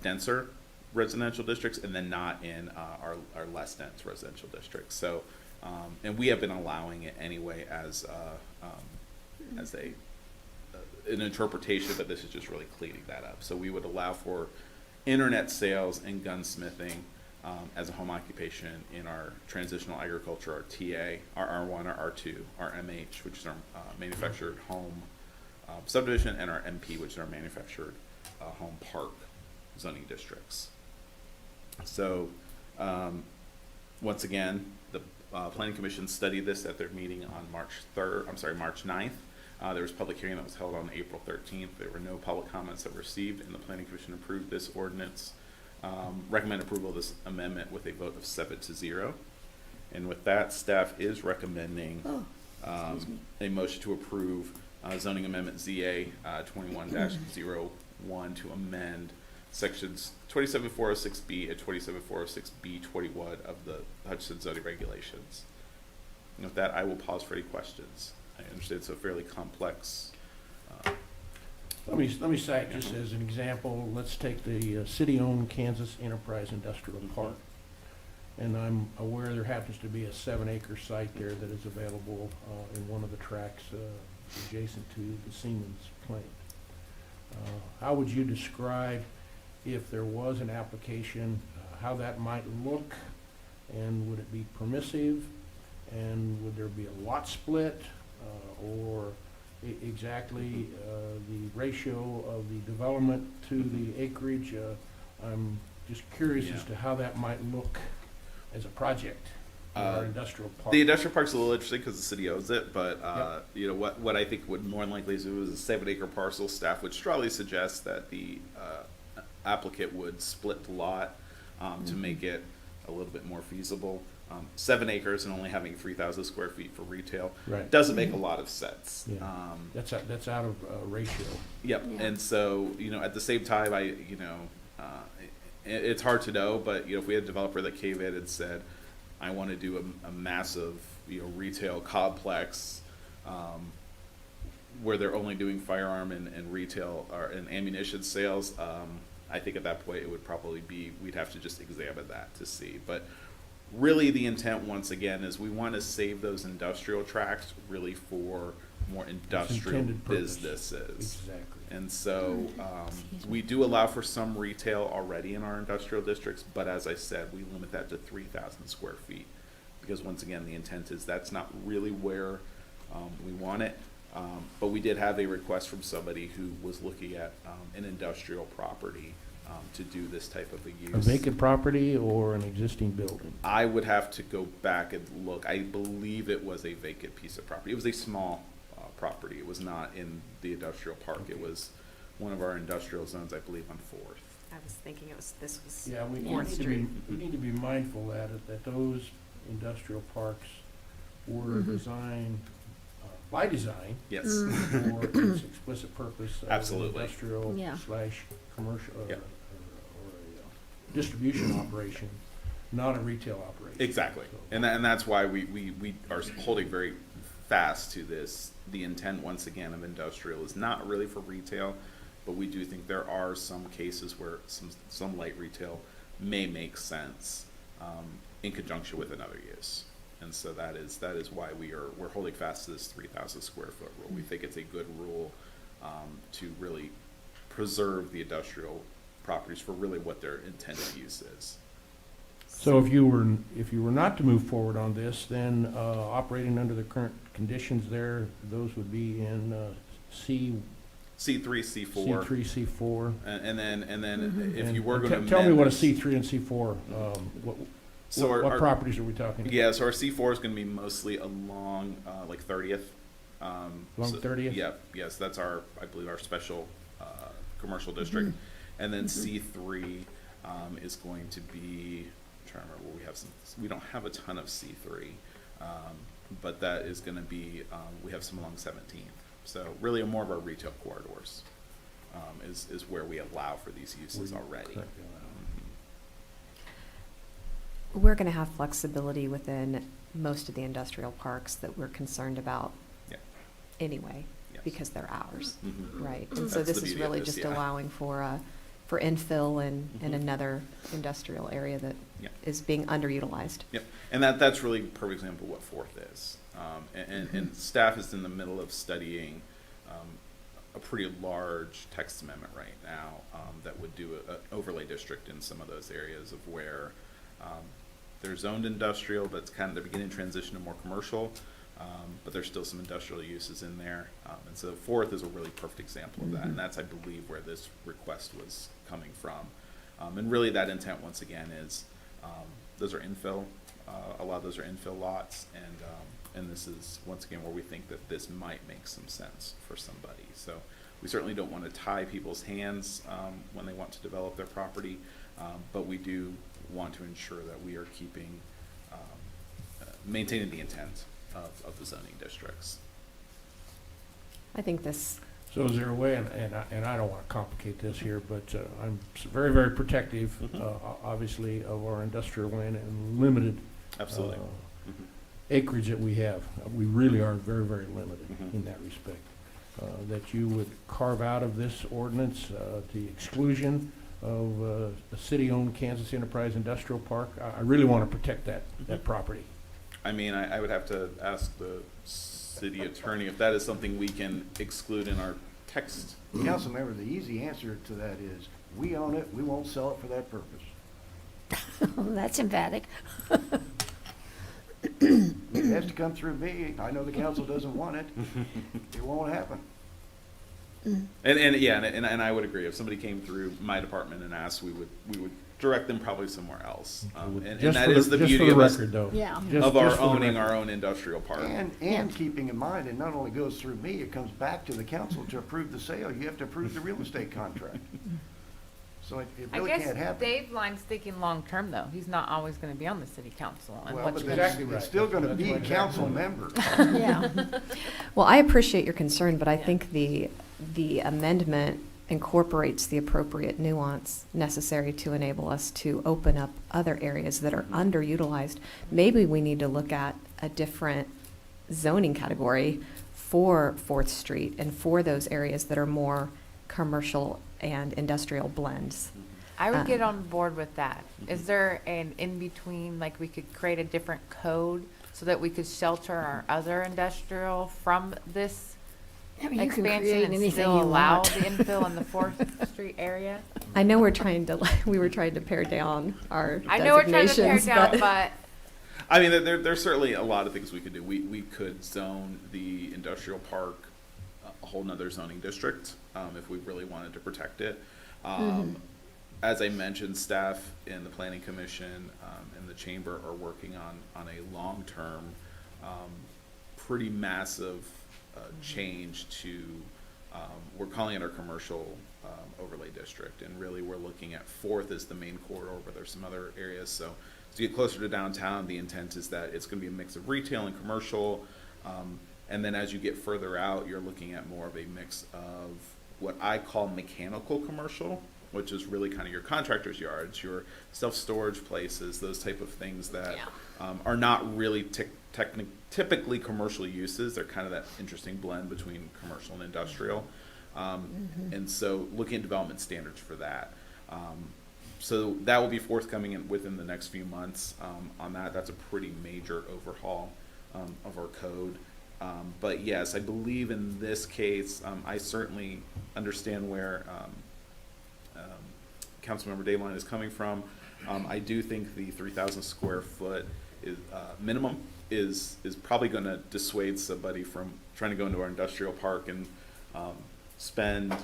denser residential districts and then not in our less dense residential districts. So, and we have been allowing it anyway as an interpretation, but this is just really cleaning that up. So we would allow for internet sales and gunsmithing as a home occupation in our transitional agriculture, our TA, our R1, our R2, our MH, which is our manufactured home subdivision, and our MP, which is our manufactured home park zoning districts. So once again, the Planning Commission studied this at their meeting on March 9th. There was a public hearing that was held on April 13th. There were no public comments that were received, and the Planning Commission approved this ordinance. Recommend approval of this amendment with a vote of 7-0. And with that, staff is recommending a motion to approve zoning amendment ZA 21-01 to amend sections 27406B and 27406B21 of the Hutchinson zoning regulations. And with that, I will pause for any questions. I understand it's a fairly complex. Let me cite just as an example. Let's take the city-owned Kansas Enterprise Industrial Park, and I'm aware there happens to be a 7-acre site there that is available in one of the tracks adjacent to the Siemens plant. How would you describe, if there was an application, how that might look, and would it be permissive, and would there be a lot split? Or exactly the ratio of the development to the acreage. I'm just curious as to how that might look as a project. our industrial park? The industrial park's a little interesting because the city owns it, but you know what I think would more than likely do is a 7-acre parcel. Staff would strongly suggest that the applicant would split the lot to make it a little bit more feasible. 7 acres and only having 3,000 square feet for retail doesn't make a lot of sense. Yeah. That's out of ratio. Yep. Yeah. And so, you know, at the same time, it's hard to know, but, you know, if we had a developer that came in and said, I want to do a massive, you know, retail complex, where they're only doing firearm and retail and ammunition sales, I think at that point it would probably be, we'd have to just examine that to see. But really the intent, once again, is we want to save those industrial tracts really for more industrial intended purpose. businesses. Exactly. And so we do allow for some retail already in our industrial districts, but as I said, we limit that to 3,000 square feet. Because once again, the intent is that's not really where we want it. But we did have a request from somebody who was looking at an industrial property to do this type of a use. A vacant property or an existing building? I would have to go back and look. I believe it was a vacant piece of property. It was a small property. It was not in the industrial park. Okay. It was one of our industrial zones, I believe, on 4th. I was thinking this was. Yeah, we Fourth need to be mindful that those industrial parks were designed by design. Yes. For its explicit purpose of Absolutely. industrial Yeah. / commercial or Yep. a distribution operation, not a retail operation. Exactly. So- And that's why we are holding very fast to this. The intent, once again, of industrial is not really for retail, but we do think there are some cases where some light retail may make sense in conjunction with another use. And so that is why we're holding fast to this 3,000 square foot rule. We think it's a good rule to really preserve the industrial properties for really what their intended use is. So if you were not to move forward on this, then operating under the current conditions there, those would be in C3, C3, C4. and then if you were going to Tell me what a C3 and C4, So what properties are we talking about? Yeah, so our C4 is going to be mostly along like 30th. Along 30th? Yeah, yes, that's I believe our special commercial district. And then C3 is going to be, I'm trying to remember where we don't have a ton of C3, but that is going to be, we have some along 17th. So really more of our retail corridors is where we allow for these uses already. We're going to have flexibility within most of the industrial parks that we're concerned about anyway, because they're ours, right? And so this is really just allowing for infill in another industrial area that is being underutilized. Yep, and that's really a perfect example of what 4th is. And staff is in the middle of studying a pretty large text amendment right now that would do an overlay district in some of those areas of where they're zoned industrial, but it's kind of the beginning transition to more commercial, but there's still some industrial uses in there. And so 4th is a really perfect example of that, and that's, I believe, where this request was coming from. And really that intent, once again, is those are infill, a lot of those are infill lots, and this is, once again, where we think that this might make some sense for somebody. So we certainly don't want to tie people's hands when they want to develop their property, but we do want to ensure that we are keeping, maintaining the intent of the zoning districts. I think this. So is there a way, and I don't want to complicate this here, but I'm very, very protective, obviously, of our industrial land and limited Absolutely. Acreage that we have. We really are very, very limited in that respect. That you would carve out of this ordinance the exclusion of the city-owned Kansas Enterprise Industrial Park. I really want to protect that property. I mean, I would have to ask the city attorney if that is something we can exclude in our text. Council member, the easy answer to that is, we own it, we won't sell it for that purpose. That's emphatic. It has to come through me. I know the council doesn't want it. It won't happen. And I would agree. If somebody came through my department and asked, we would direct them probably somewhere else. And Just that for is the- the just for beauty the of us, record, though. Yeah. Just- of our just for the owning record. our own industrial park. And keeping in mind, it not only goes through me, it comes back to the council to approve the sale. You have to approve the real estate contract. So it I really guess can't happen. Dave Line's thinking long-term, though. He's not always gonna be on the city council. And Well, what's but gonna- it's still gonna be a council member. Yeah. Well, I appreciate your concern, but I think the amendment incorporates the appropriate nuance necessary to enable us to open up other areas that are underutilized. Maybe we need to look at a different zoning category for Fourth Street and for those areas that are more commercial and industrial blends. I would get on board with that. Is there an in-between, like we could create a different code so that we could shelter our other industrial from this I mean, you can expansion create and anything still you allow want. the infill in the Fourth Street area? I know we were trying to pare down our I know we're trying to tear designations, down, but I mean, there's certainly a lot of things we could do. We could zone the industrial park a whole nother zoning district, if we really wanted to protect it. As I mentioned, staff in the planning commission, and the chamber are working on a long-term, pretty massive, change to, we're calling it our commercial, overlay district. And really, we're looking at Fourth as the main corridor, but there's some other areas. So to get closer to downtown, the intent is that it's gonna be a mix of retail and commercial. And then as you get further out, you're looking at more of a mix of what I call mechanical commercial, which is really kind of your contractor's yards, your self-storage places, those type of things that are not really typically commercial uses. They're kind of that interesting blend between commercial and industrial. And so looking at development standards for that. So that will be forthcoming within the next few months on that. That's a pretty major overhaul of our code. But yes, I believe in this case, I certainly understand where Councilmember Dayline is coming from. I do think the 3,000 square foot is, minimum is probably going to dissuade somebody from trying to go into our industrial park and spend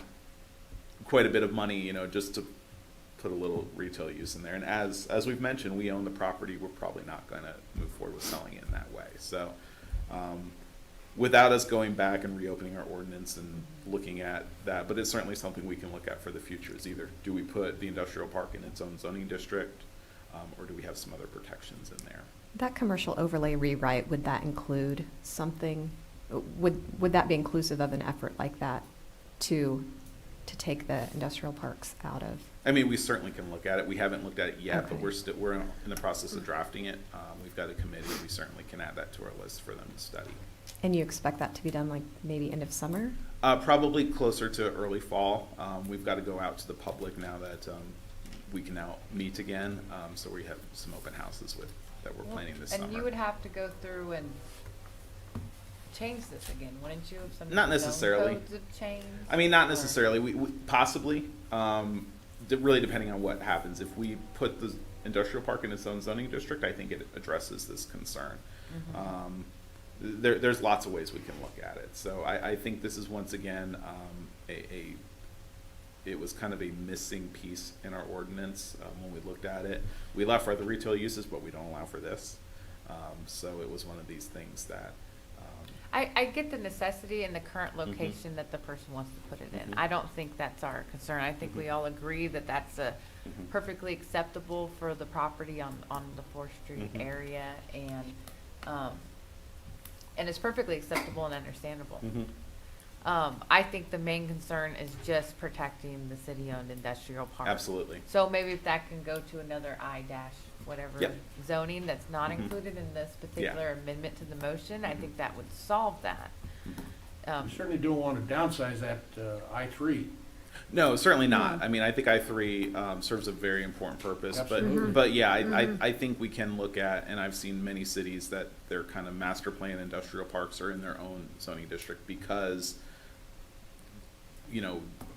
quite a bit of money, just to put a little retail use in there. And as we've mentioned, we own the property. We're probably not going to move forward with selling it in that way. So without us going back and reopening our ordinance and looking at that, but it's certainly something we can look at for the future. Is either do we put the industrial park in its own zoning district, or do we have some other protections in there? That commercial overlay rewrite, would that include something, would that be inclusive of an effort like that to take the industrial parks out of? I mean, we certainly can look at it. We haven't looked at it yet, but Okay. we're in the process of drafting it. We've got a committee. We certainly can add that to our list for them to study. And you expect that to be done like maybe end of summer? Probably closer to early fall. We've got to go out to the public now that we can now meet again. So we have some open houses that we're planning this summer. and you would have to go through and change this again, wouldn't you? If some of Not the zone necessarily. codes have changed, I mean, not or- necessarily. We possibly, really depending on what happens. If we put the industrial park in its own zoning district, I think it addresses this concern. There's lots of ways we can look at it. So I think this is once again it was kind of a missing piece in our ordinance when we looked at it. We allow for other retail uses, but we don't allow for this. So it was one of these things that. I get the necessity in the current location that the person wants to put it in. I don't think that's our concern. I think we all agree that that's a perfectly acceptable for the property on the Fourth Street area, and it's perfectly acceptable and understandable. I think the main concern is just protecting the city-owned industrial park. Absolutely. So maybe if that can go to another whatever Yep. zoning that's not included in this particular amendment to the motion, I think that would solve that. We certainly don't want to downsize that I-3. No, certainly not. I mean, I think I-3 serves a very important purpose. Absolutely. But yeah, I think we can look at, and I've seen many cities that their kind of master plan industrial parks are in their own zoning district because,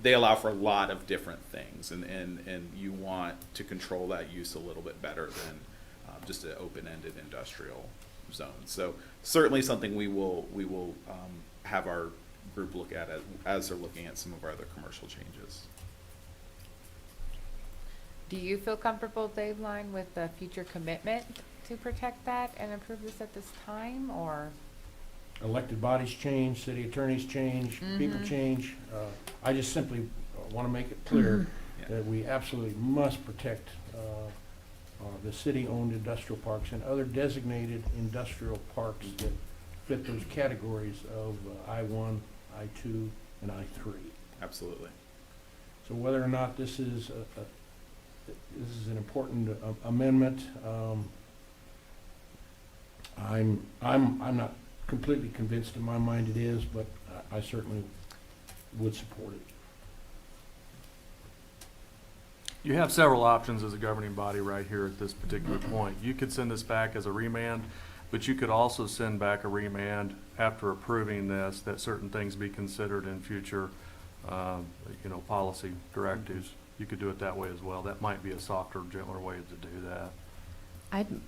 they allow for a lot of different things, and you want to control that use a little bit better than just an open-ended industrial zone. So certainly something we will have our group look at as they're looking at some of our other commercial changes. Do you feel comfortable, Dateline, with the future commitment to protect that and improve this at this time, or? Elected bodies change, city attorneys change, people change. I just simply want to make it clear that we absolutely must protect the city-owned industrial parks and other designated industrial parks that fit those categories of I-1, I-2, and I-3. Absolutely. So whether or not this is this is an important amendment, I'm not completely convinced in my mind it is, but I certainly would support it. You have several options as a governing body right here at this particular point. You could send this back as a remand, but you could also send back a remand after approving this, that certain things be considered in future, policy directives. You could do it that way as well. That might be a softer, gentler way to do that. I'd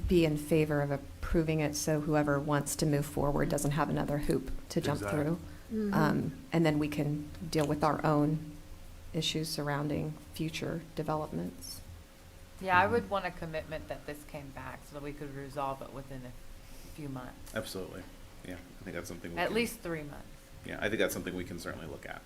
be in favor of approving it so whoever wants to move forward doesn't have another hoop to jump through. And then we can deal with our own issues surrounding future developments. Yeah, I would want a commitment that this came back so that we could resolve it within a few months. Absolutely. Yeah, I think that's something we At can, least 3 months. Yeah, I think that's something we can certainly look at.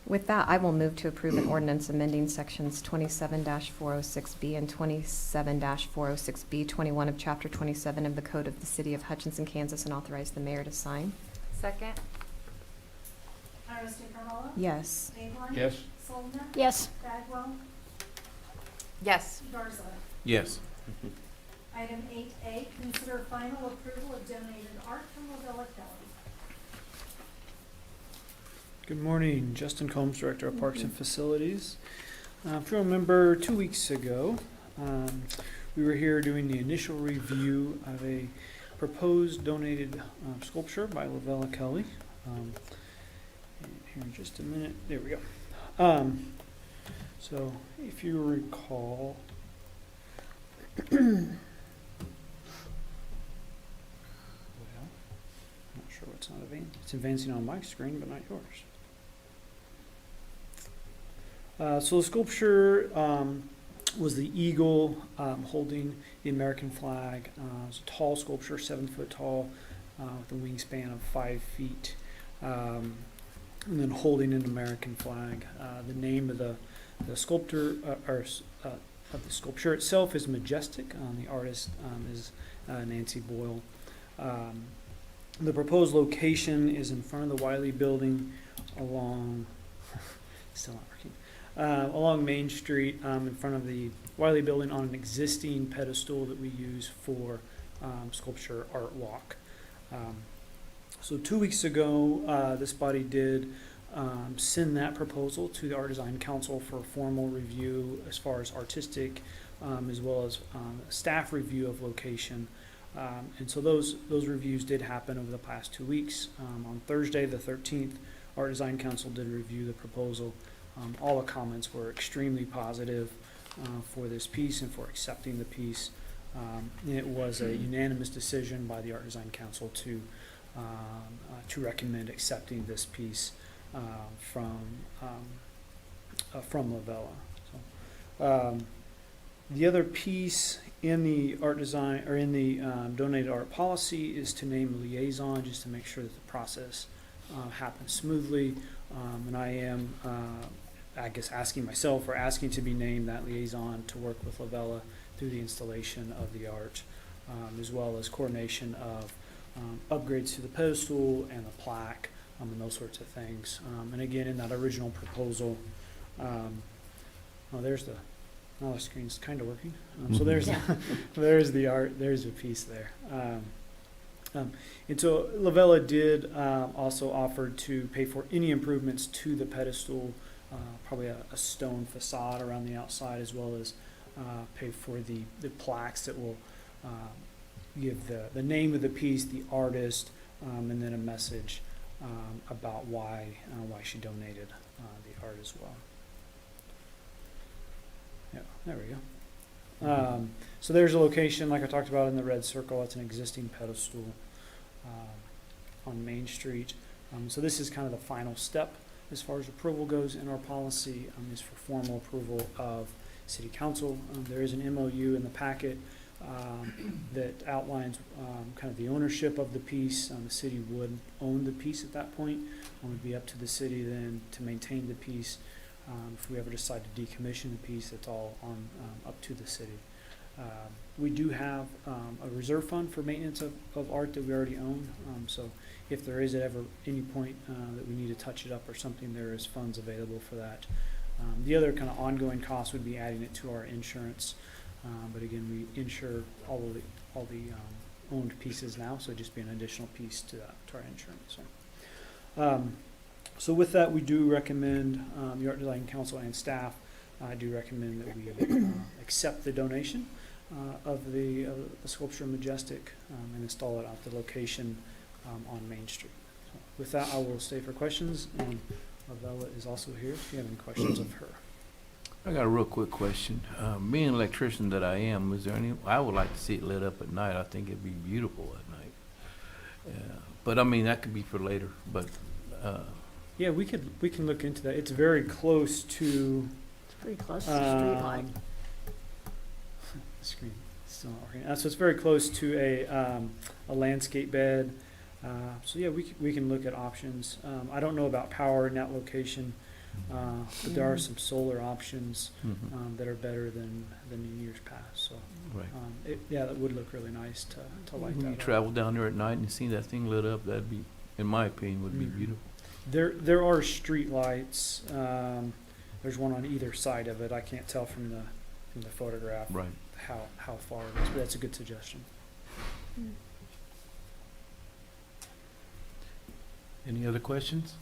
With that, I will move to approve an ordinance amending sections 27-406B and 27-406B 21 of Chapter 27 of the Code of the City of Hutchinson, Kansas, and authorize the mayor to sign. Second? Iris DeCarlo? Yes. Dateline? Yes. Solomon? Yes. Bagwell? Yes. Garza? Yes. Item 8A, consider final approval of donated art from Lavella Kelly. Good morning, Justin Combs, Director of Parks and Facilities. If you remember, 2 weeks ago, we were here doing the initial review of a proposed donated sculpture by Lavella Kelly. Here in just a minute, there we go. So if you recall, well, I'm not sure what's not advancing. It's advancing on my screen, but not yours. So the sculpture was the eagle holding the American flag. It was a tall sculpture, 7 foot tall, with a wingspan of 5 feet, and then holding an American flag. The name of the sculptor, of the sculpture itself is Majestic. The artist is Nancy Boyle. The proposed location is in front of the Wiley Building along, still not working, along Main Street, in front of the Wiley Building on an existing pedestal that we use for sculpture art walk. So 2 weeks ago, this body did send that proposal to the Art Design Council for formal review as far as artistic, as well as staff review of location. And so those reviews did happen over the past 2 weeks. On Thursday, the 13th, Art Design Council did review the proposal. All the comments were extremely positive for this piece and for accepting the piece. It was a unanimous decision by the Art Design Council to recommend accepting this piece from Lavella. So, the other piece in the art design or in the donated art policy is to name a liaison, just to make sure that the process happens smoothly. And I am, I guess, asking myself or asking to be named that liaison to work with Lavella through the installation of the art, as well as coordination of upgrades to the pedestal and the plaque, and those sorts of things. And again, in that original proposal, there's the, now the screen's kind of working. So there's, there's the art, there's a piece there. And so Lavella did also offer to pay for any improvements to the pedestal, probably a stone facade around the outside, as well as pay for the plaques that will give the name of the piece, the artist, and then a message about why she donated the art as well. Yeah, there we go. So there's a location, like I talked about in the red circle. It's an existing pedestal on Main Street. So this is kind of the final step as far as approval goes, and our policy is for formal approval of city council. There is an MOU in the packet that outlines kind of the ownership of the piece. The city would own the piece at that point. It would be up to the city then to maintain the piece. If we ever decide to decommission the piece, it's all on up to the city. We do have a reserve fund for maintenance of art that we already own. So if there is ever any point that we need to touch it up or something, there is funds available for that. The other kind of ongoing cost would be adding it to our insurance. But again, we insure all the owned pieces now, so it'd just be an additional piece to our insurance. So with that, we do recommend, the Art Design Council and staff, I do recommend that we accept the donation of the sculpture Majestic and install it at the location on Main Street. So with that, I will stay for questions, and Lavella is also here if you have any questions of her. I got a real quick question. Being an electrician that I am, is there any, I would like to see it lit up at night. I think it'd be beautiful at night. But I mean, that could be for later, but, Yeah, we can look into that. It's very close to. It's pretty close to the street light. Screen still not working. So it's very close to a landscape bed. So yeah, we can look at options. I don't know about power in that location, but there are some solar options that are better than in years past. So right. Yeah, that would look really nice to light When that you up. travel down there at night and see that thing lit up, that'd be, in my opinion, would be beautiful. There are street lights. There's one on either side of it. I can't tell from the photograph Right. how far it is, but that's a good suggestion. Any other questions?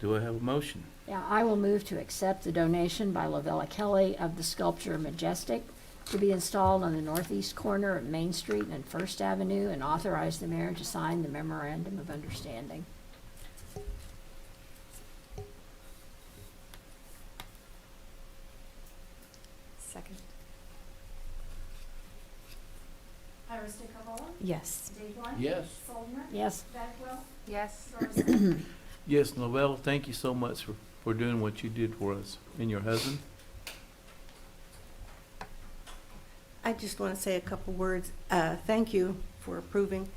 Do I have a motion? Yeah, I will move to accept the donation by Lavella Kelly of the sculpture Majestic to be installed on the northeast corner of Main Street and First Avenue, and authorize the mayor to sign the memorandum of understanding. Second. Iris DeCarlo? Yes. Dave Yes. Soldner? Yes. Bagwell? Yes. Garza? Yes, Lavelle, thank you so much for doing what you did for us and your husband. I just want to say a couple words. Thank you for approving.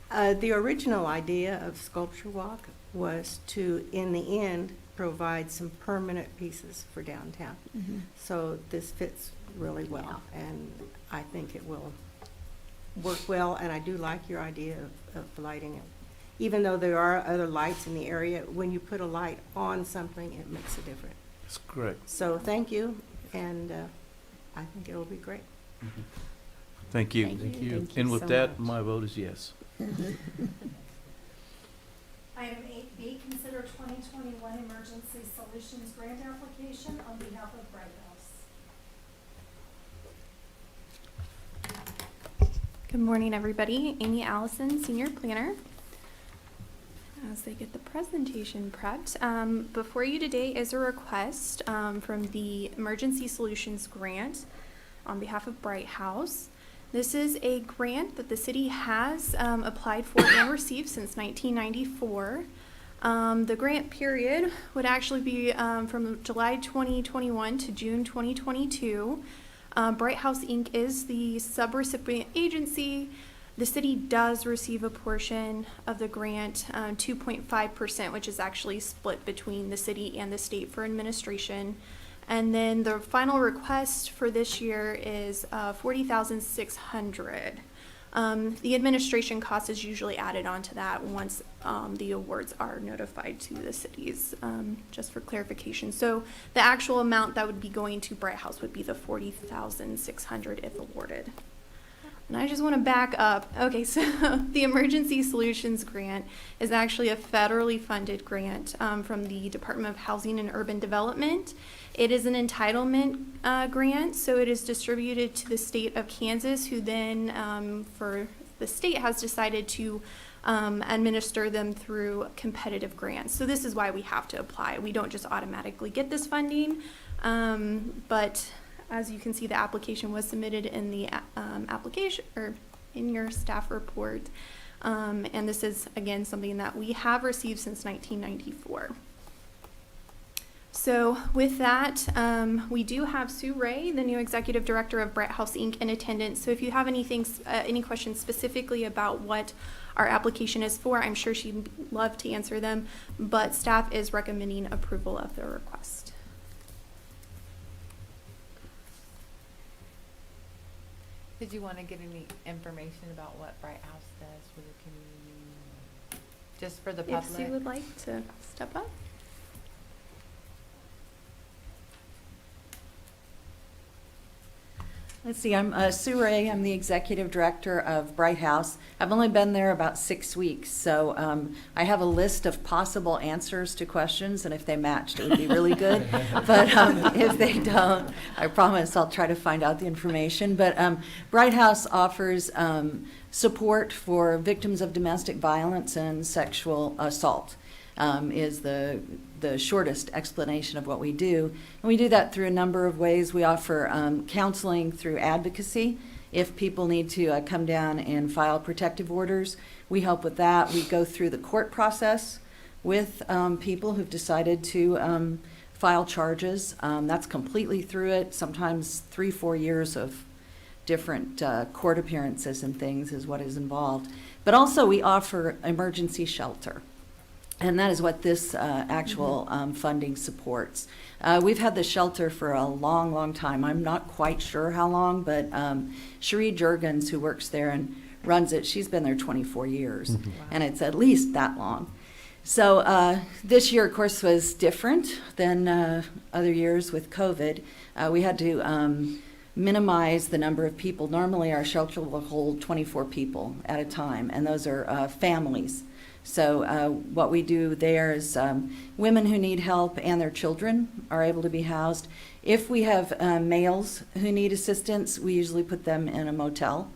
The original idea of Sculpture Walk was to, in the end, provide some permanent pieces for downtown. So this fits really well, and I think it will work well, and I do like your idea of lighting it. Even though there are other lights in the area, when you put a light on something, it makes a difference. That's correct. So thank you, and I think it'll be great. Thank you. Thank you. Thank you And with so that, much. my vote is yes. Item 8B, consider 2021 Emergency Solutions Grant Application on behalf of Bright House. Good morning, everybody. Amy Allison, Senior Planner. As they get the presentation prepped, before you today is a request from the Emergency Solutions Grant on behalf of Bright House. This is a grant that the city has applied for and received since 1994. The grant period would actually be from July 2021 to June 2022. Bright House Inc. is the subrecipient agency. The city does receive a portion of the grant, 2.5%, which is actually split between the city and the state for administration. And then the final request for this year is $40,600. The administration cost is usually added onto that once the awards are notified to the cities, just for clarification. So the actual amount that would be going to Bright House would be the $40,600 if awarded. And I just want to back up. Okay, so the Emergency Solutions Grant is actually a federally funded grant from the Department of Housing and Urban Development. It is an entitlement grant, so it is distributed to the state of Kansas, who then, for the state, has decided to administer them through competitive grants. So this is why we have to apply. We don't just automatically get this funding, but as you can see, the application was submitted in the application or in your staff report. And this is, again, something that we have received since 1994. So with that, we do have Sue Ray, the new executive director of Bright House Inc., in attendance. So if you have any questions specifically about what our application is for, I'm sure she'd love to answer them, but staff is recommending approval of the request. Did you want to get any information about what Bright House does for the community? Just for the public? If Sue would like to step up. Let's see, I'm Sue Ray. I'm the executive director of Bright House. I've only been there about 6 weeks, so I have a list of possible answers to questions, and if they matched, it would be really good. But if they don't, I promise I'll try to find out the information. But Bright House offers support for victims of domestic violence and sexual assault. Is the shortest explanation of what we do. And we do that through a number of ways. We offer counseling through advocacy. If people need to come down and file protective orders, we help with that. We go through the court process with people who've decided to file charges. That's completely through it. Sometimes 3-4 years of different court appearances and things is what is involved. But also we offer emergency shelter. And that is what this actual funding supports. We've had the shelter for a long, long time. I'm not quite sure how long, but Cherie Jurgens, who works there and runs it, she's been there 24 years. And it's at least that long. So this year, of course, was different than other years with COVID. We had to minimize the number of people. Normally, our shelter will hold 24 people at a time, and those are families. So what we do there is women who need help and their children are able to be housed. If we have males who need assistance, we usually put them in a motel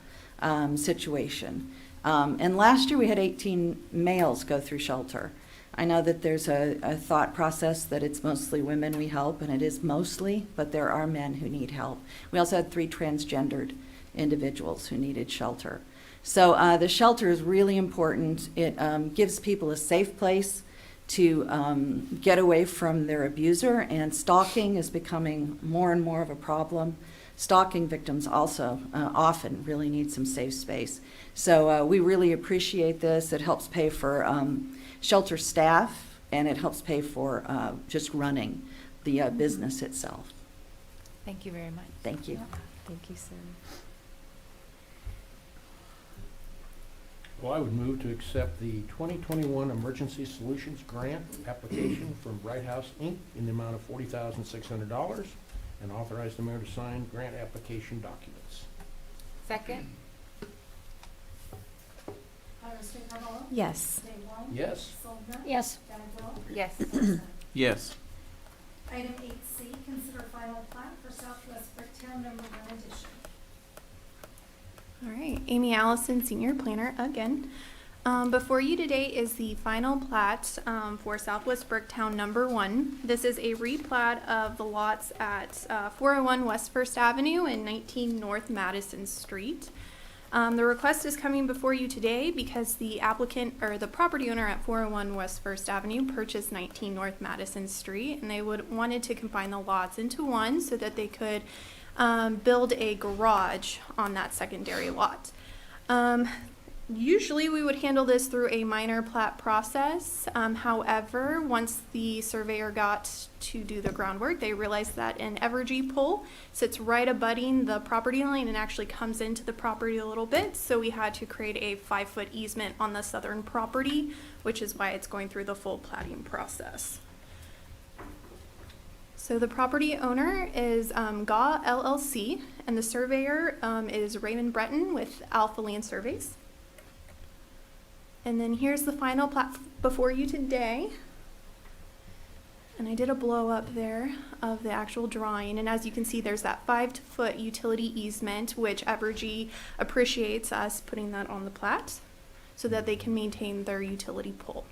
situation. And last year we had 18 males go through shelter. I know that there's a thought process that it's mostly women we help, and it is mostly, but there are men who need help. We also had 3 transgendered individuals who needed shelter. So the shelter is really important. It gives people a safe place to get away from their abuser, and stalking is becoming more and more of a problem. Stalking victims also often really need some safe space. So we really appreciate this. It helps pay for shelter staff, and it helps pay for just running the business itself. Thank you very much. Thank you. Thank you, Sue. Well, I would move to accept the 2021 Emergency Solutions Grant application from Bright House Inc. in the amount of $40,600 and authorize the mayor to sign grant application documents. Second? Yes. Yes. Yes. Yes. Yes. Item 8C, consider final plat for Southwest Bricktown number 1 addition. All right, Amy Allison, Senior Planner, again. Before you today is the final plat for Southwest Bricktown number 1. This is a replat of the lots at 401 West First Avenue and 19 North Madison Street. The request is coming before you today because the applicant, or the property owner at 401 West First Avenue, purchased 19 North Madison Street, and they wanted to combine the lots into one so that they could build a garage on that secondary lot. Usually we would handle this through a minor plat process. However, once the surveyor got to do the groundwork, they realized that an Evergy pole sits right abutting the property line and actually comes into the property a little bit. So we had to create a 5-foot easement on the southern property, which is why it's going through the full platting process. So the property owner is GA LLC, and the surveyor is Raymond Breton with Alpha Land Surveys. And then here's the final plat before you today. And I did a blow up there of the actual drawing. And as you can see, there's that 5-foot utility easement, which Evergy appreciates us putting that on the plat so that they can maintain their utility pole.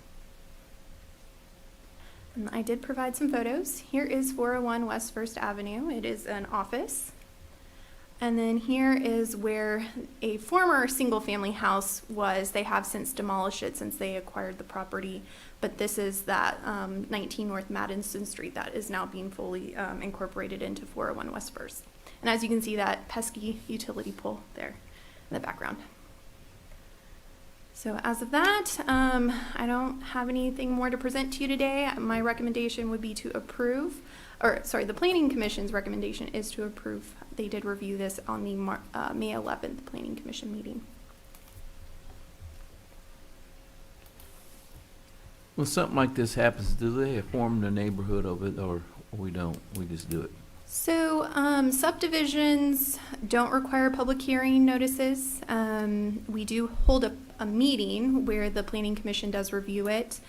And I did provide some photos. Here is 401 West First Avenue. It is an office. And then here is where a former single-family house was. They have since demolished it since they acquired the property. But this is that 19 North Madison Street that is now being fully incorporated into 401 West First. And as you can see, that pesky utility pole there in the background. So as of that, I don't have anything more to present to you today. My recommendation would be to approve, or sorry, the Planning Commission's recommendation is to approve. They did review this on the May 11th Planning Commission meeting. When something like this happens, do they inform the neighborhood of it, or we don't? We just do it? So subdivisions don't require public hearing notices. We do hold a meeting where the Planning Commission does review it.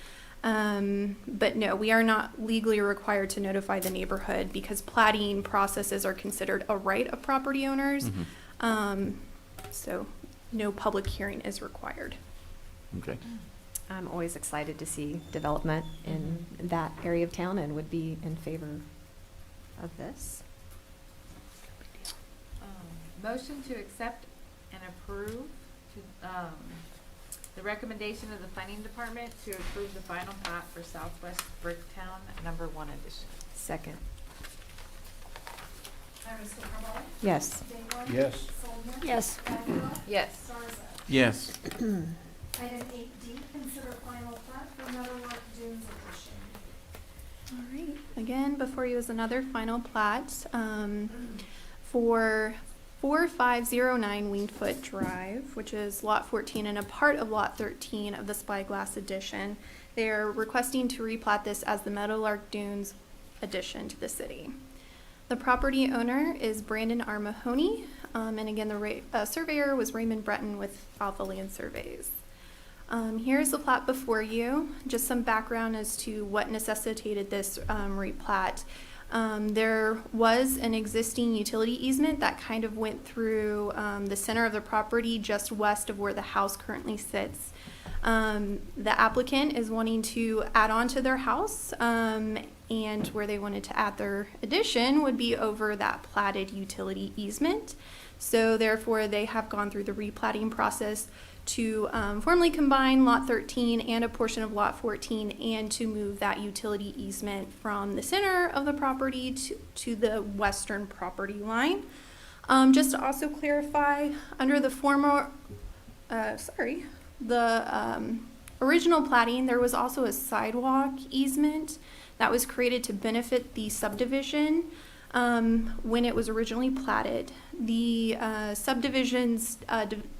But no, we are not legally required to notify the neighborhood because plating processes are considered a right of property owners. So no public hearing is required. Okay. I'm always excited to see development in that area of town and would be in favor of this. Motion to accept and approve the recommendation of the planning department to approve the final plat for Southwest Bricktown number 1 edition. Second. Iris Carvalho? Yes. Dave Yes. Soldner? Yes. Bagwell? Yes. Garza? Yes. Item 8D, consider final plat for Meadowlark Dunes edition. All right, again, before you is another final plat for 4509 Wingfoot Drive, which is Lot 14 and a part of Lot 13 of the Spyglass addition. They are requesting to replat this as the Meadowlark Dunes addition to the city. The property owner is Brandon R. Mahoney, and again, the surveyor was Raymond Breton with Alpha Land Surveys. Here's the plat before you. Just some background as to what necessitated this replat. There was an existing utility easement that kind of went through the center of the property just west of where the house currently sits. The applicant is wanting to add on to their house, and where they wanted to add their addition would be over that platted utility easement. So therefore, they have gone through the replatting process to formally combine Lot 13 and a portion of Lot 14 and to move that utility easement from the center of the property to the western property line. Just to also clarify, under the former, original platting, there was also a sidewalk easement that was created to benefit the subdivision when it was originally platted. The subdivision's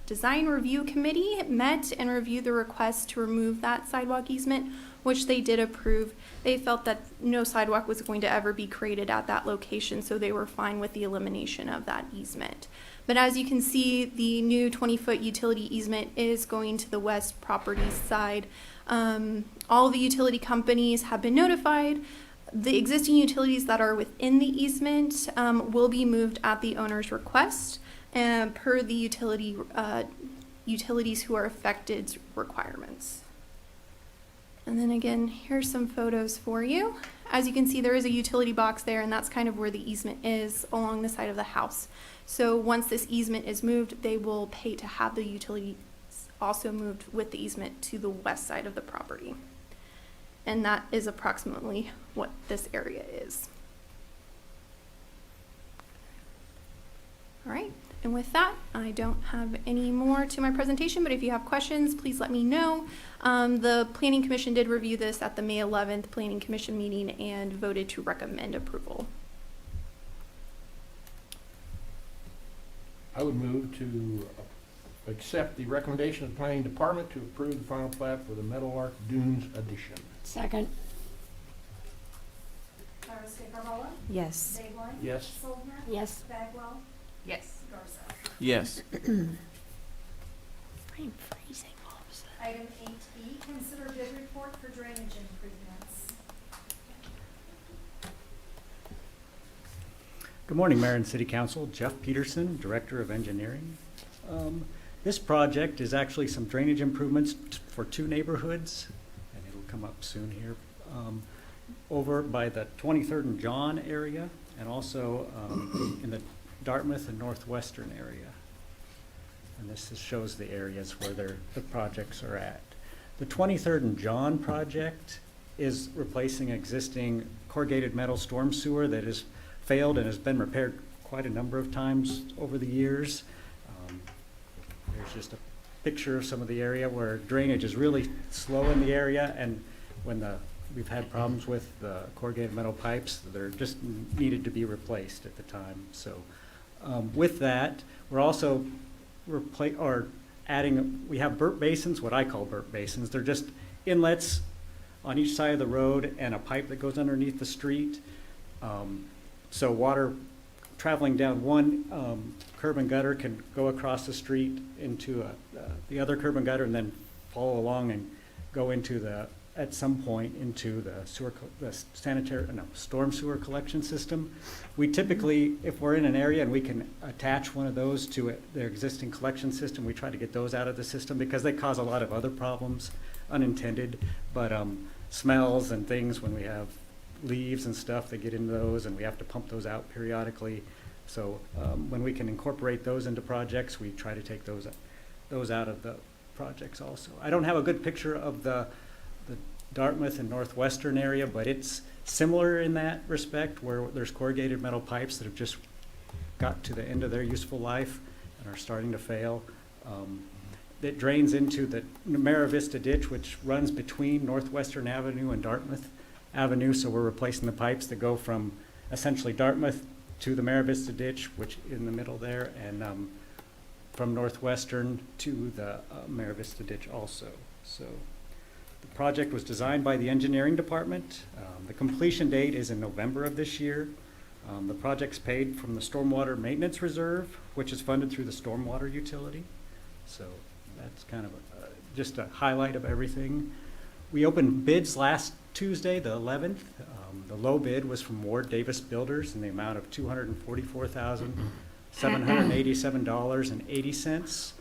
design review committee met and reviewed the request to remove that sidewalk easement, which they did approve. They felt that no sidewalk was going to ever be created at that location, so they were fine with the elimination of that easement. But as you can see, the new 20-foot utility easement is going to the west property side. All the utility companies have been notified. The existing utilities that are within the easement will be moved at the owner's request per the utilities who are affected requirements. And then again, here's some photos for you. As you can see, there is a utility box there, and that's kind of where the easement is along the side of the house. So once this easement is moved, they will pay to have the utility also moved with the easement to the west side of the property. And that is approximately what this area is. All right, and with that, I don't have any more to my presentation, but if you have questions, please let me know. The Planning Commission did review this at the May 11th Planning Commission meeting and voted to recommend approval. I would move to accept the recommendation of the planning department to approve the final plat for the Meadowlark Dunes addition. Second. Iris Carvalho? Yes. Dave White? Yes. Soldner? Yes. Bagwell? Yes. Garza? Yes. I'm freezing all of a sudden. Item 8E, consider bid report for drainage improvements. Good morning, Mayor and City Council. Jeff Peterson, Director of Engineering. This project is actually some drainage improvements for 2 neighborhoods, and it'll come up soon here. Over by the 23rd and John area, and also in the Dartmouth and Northwestern area. And this just shows the areas where the projects are at. The 23rd and John project is replacing existing corrugated metal storm sewer that has failed and has been repaired quite a number of times over the years. There's just a picture of some of the area where drainage is really slow in the area, and when we've had problems with the corrugated metal pipes that are just needed to be replaced at the time. So with that, we're also adding, we have burp basins, what I call burp basins. They're just inlets on each side of the road and a pipe that goes underneath the street. So water traveling down one curb and gutter can go across the street into the other curb and gutter and then follow along and go into at some point into the storm sewer collection system. We typically, if we're in an area and we can attach one of those to their existing collection system, we try to get those out of the system because they cause a lot of other problems, unintended, but smells and things when we have leaves and stuff that get into those, and we have to pump those out periodically. So when we can incorporate those into projects, we try to take those out of the projects also. I don't have a good picture of the Dartmouth and Northwestern area, but it's similar in that respect, where there's corrugated metal pipes that have just got to the end of their useful life and are starting to fail. That drains into the Mara Vista ditch, which runs between Northwestern Avenue and Dartmouth Avenue. So we're replacing the pipes that go from essentially Dartmouth to the Mara Vista ditch, which in the middle there, and from Northwestern to the Mara Vista ditch also. So the project was designed by the engineering department. The completion date is in November of this year. The project's paid from the Stormwater Maintenance Reserve, which is funded through the stormwater utility. So that's kind of just a highlight of everything. We opened bids last Tuesday, the 11th. The low bid was from Ward Davis Builders in the amount of $244,787.80.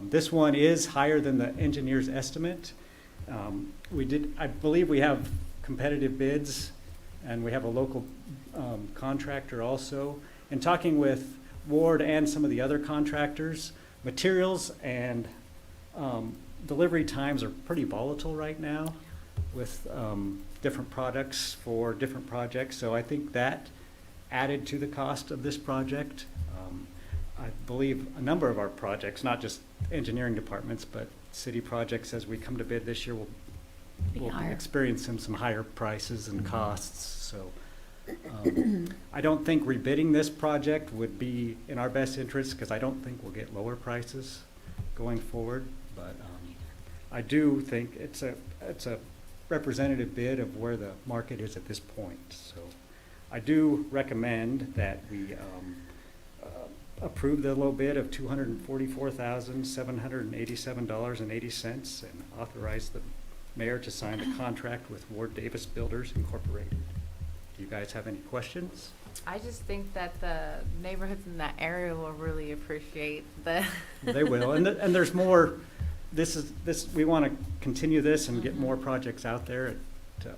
This one is higher than the engineer's estimate. I believe we have competitive bids, and we have a local contractor also. In talking with Ward and some of the other contractors, materials and delivery times are pretty volatile right now with different products for different projects. So I think that added to the cost of this project. I believe a number of our projects, not just engineering departments, but city projects as we come to bid this year will be experiencing some higher prices and costs. So I don't think rebidding this project would be in our best interest because I don't think we'll get lower prices going forward. But I do think it's a representative bid of where the market is at this point. So I do recommend that we approve the low bid of $244,787.80 and authorize the mayor to sign the contract with Ward Davis Builders Incorporated. Do you guys have any questions? I just think that the neighborhoods in that area will really appreciate the. They will, and there's more. We want to continue this and get more projects out there to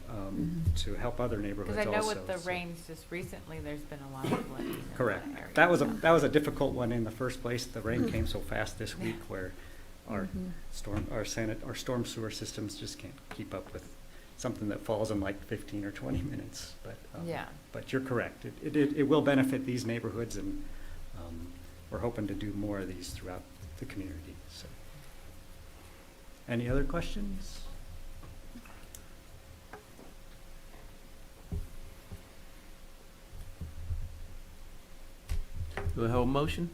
help other neighborhoods also. Because I know with the rains just recently, there's been a lot of flooding. Correct. In that area. That was a difficult one in the first place. The rain came so fast this week where our storm sewer systems just can't keep up with something that falls in like 15 or 20 minutes. But you're correct. It will benefit these neighborhoods, and we're hoping to do more of these throughout the community. So, any other questions? Do I have a motion?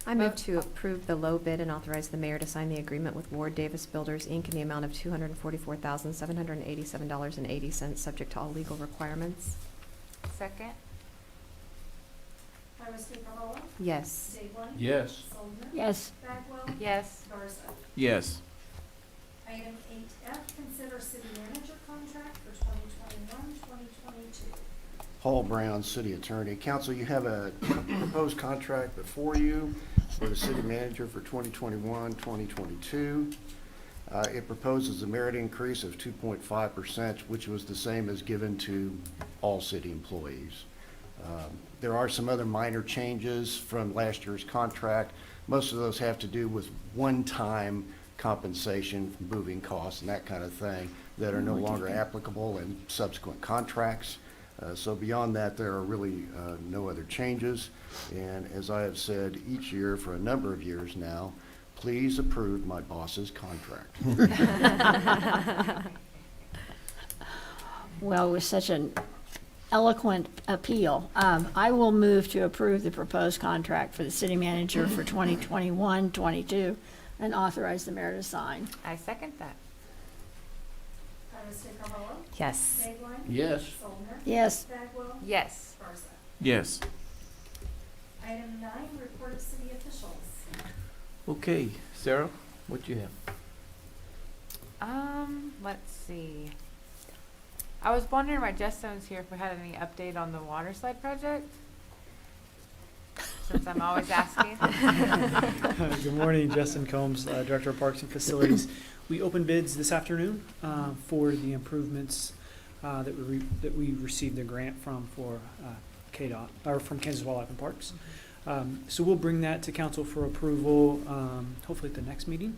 I move to approve the low bid and authorize the mayor to sign the agreement with Ward Davis Builders, Inc. in the amount of $244,787.80, subject to all legal requirements. Second? Trustee Carmella? Yes. Daigle? Yes. Soldner? Yes. Bagwell? Yes. Garza? Yes. Item 8F, consider city manager contract for 2021-2022. Paul Brown, City Attorney. Council, you have a proposed contract before you for the city manager for 2021-2022. It proposes a merit increase of 2.5%, which was the same as given to all city employees. There are some other minor changes from last year's contract. Most of those have to do with one-time compensation, moving costs and that kind of thing that are no longer applicable in subsequent contracts. So beyond that, there are really no other changes. And as I have said each year for a number of years now, please approve my boss's contract. Well, with such an eloquent appeal, I will move to approve the proposed contract for the city manager for 2021-22 and authorize the mayor to sign. I second that. Mr. Carmelo? Yes. Daigle? Yes. Soldner? Yes. Bagwell? Yes. Garza. Yes. Item 9, report of city officials. Okay, Sarah, what you have? Let's see. I was wondering why Justin's here, if we had any update on the water slide project? Since I'm always asking. Good morning, Justin Combs, Director of Parks and Facilities. We opened bids this afternoon for the improvements that we received the grant from for KDOT, or from Kansas Wildlife and Parks. So we'll bring that to council for approval, hopefully at the next meeting.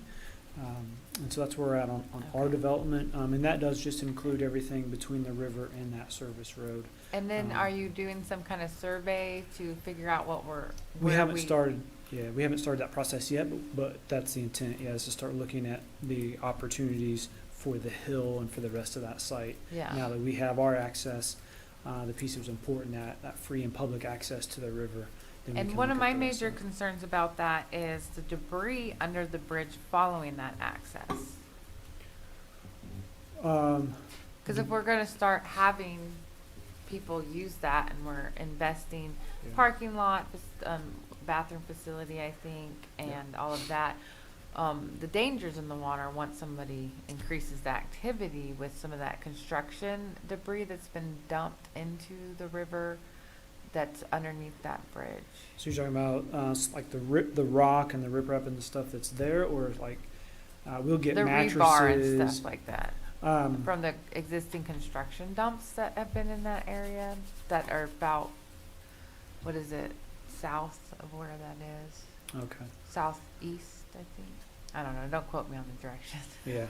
And so that's where we're at on our development. And that does just include everything between the river and that service road. And then are you doing some kind of survey to figure out what We haven't started that process yet, but that's the intent, is to start looking at the opportunities for the hill and for the rest of that site. Yeah. Now that we have our access, the piece that was important, that free and public access to the river. then we And can one of look at my the rest major of it. concerns about that is the debris under the bridge following that access. Because if we're gonna start having people use that and we're investing parking lot, bathroom facility, I think, and all of that, the dangers in the water once somebody increases the activity with some of that construction debris that's been dumped into the river that's underneath that bridge. So you're talking about like the rock and the riprap and the stuff that's there, or like we'll get The mattresses, rebar and stuff like that. Um, From the existing construction dumps that have been in that area that are about, what is it, south of where that is? Okay. Southeast, I think. I don't know, don't quote me on the direction. Yeah.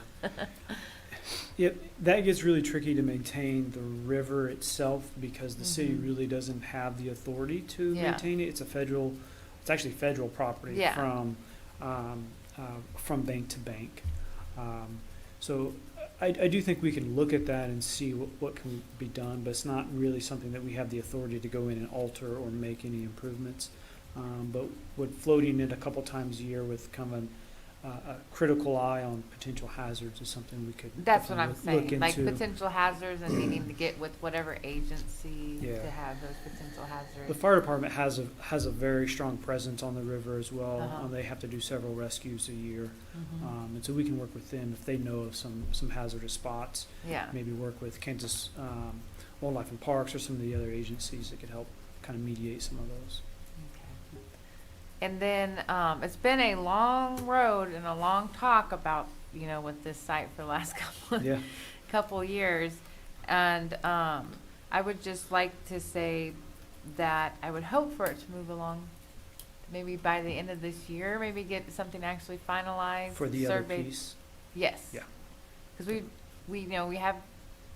Yep, that gets really tricky to maintain the river itself because the city Mhm. really doesn't have the authority to Yeah. maintain it. It's actually federal property Yeah. from bank to bank. So I do think we can look at that and see what can be done, but it's not really something that we have the authority to go in and alter or make any improvements. But with floating it a couple times a year with kind of a critical eye on potential hazards is something we could. That's what I'm definitely look saying, like into. potential hazards and needing to get with whatever agency Yeah. to have those potential hazards. The fire department has a very strong presence on the river as well. Uh-huh. They have to do several rescues a year. Mhm. And so we can work with them if they know of some hazardous spots. Yeah. Maybe work with Kansas Wildlife and Parks or some of the other agencies that could help kind of mediate some of those. And then, it's been a long road and a long talk about, with this site for the last Yeah. couple years. And, I would just like to say that I would hope for it to move along maybe by the end of this year, maybe get something actually finalized. For the other surveyed. piece. Yes. Yeah. Because we have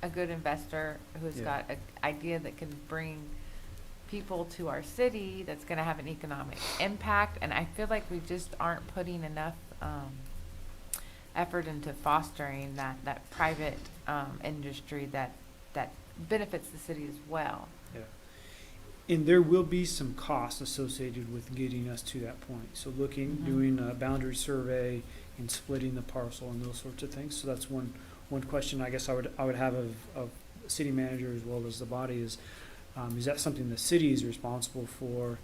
a good investor who's Yeah. got an idea that can bring people to our city that's going to have an economic impact, and I feel like we just aren't putting enough effort into fostering that private industry that benefits the city as well. Yeah. And there will be some costs associated with getting us to that point. So doing a boundary survey and splitting the parcel and those sorts of things. So that's one question I guess I would have of the city manager as well as the body is that something the city is responsible for?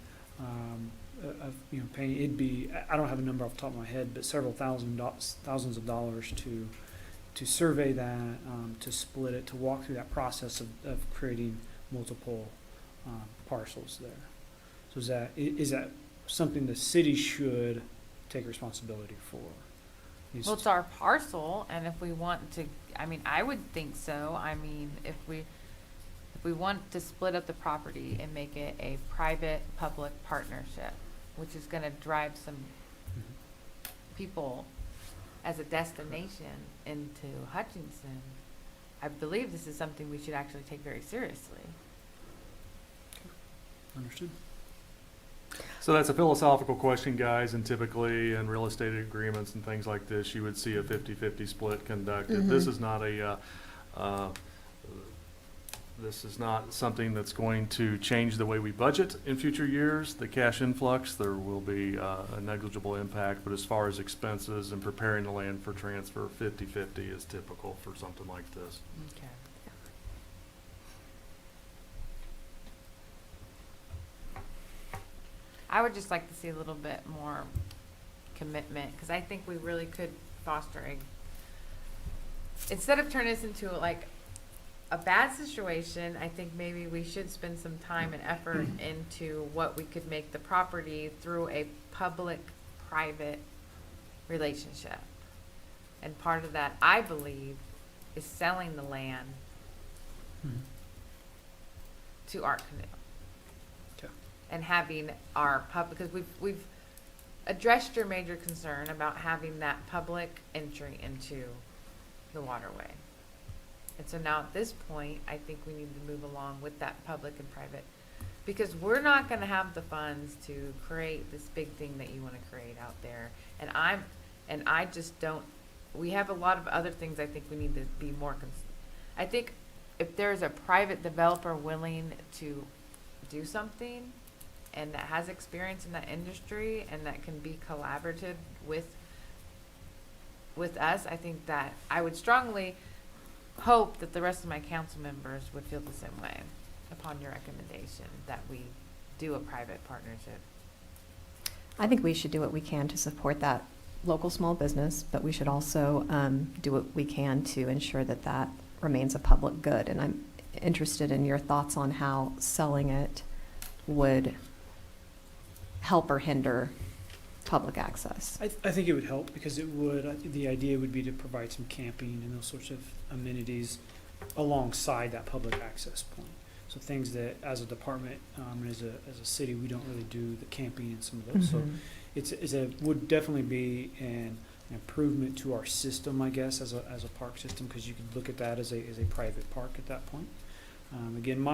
Paying, it'd be, I don't have a number off the top of my head, but several thousands of dollars to survey that, to split it, to walk through that process of creating multiple parcels there. So is that something the city should take responsibility for? Well, it's our parcel, and if we want to, I would think so. If we want to split up the property and make it a private-public partnership, which is gonna drive some people as a destination into Hutchinson. I believe this is something we should actually take very seriously. Understood. So that's a philosophical question, guys, and typically in real estate agreements and things like this, you would see a 50-50 split conducted. This is not a, this is not something that's going to change the way we budget in future years. The cash influx, there will be a negligible impact, but as far as expenses and preparing the land for transfer, 50-50 is typical for something like this. Okay. I would just like to see a little bit more commitment, because I think we really could foster instead of turning this into like a bad situation, I think maybe we should spend some time and effort into what we could make the property through a public-private relationship. And part of that, I believe, is selling the land to Art Canoe. And having our because we've addressed your major concern about having that public entry into the waterway. And so now at this point, I think we need to move along with that public and private, because we're not going to have the funds to create this big thing that you want to create out there. And I just don't. We have a lot of other things I think we need to be more. I think if there's a private developer willing to do something, and that has experience in that industry, and that can be collaborative with us, I think that I would strongly hope that the rest of my council members would feel the same way upon your recommendation that we do a private partnership. I think we should do what we can to support that local small business, but we should also do what we can to ensure that that remains a public good. And I'm interested in your thoughts on how selling it would help or hinder public access. I think it would help, because it would, the idea would be to provide some camping and those sorts of amenities alongside that public access point. So things that as a department and as a city, we don't really do the camping and some of those. So would definitely be an improvement to our system, I guess, as a park system, because you could look at that as a private park at that point. Again,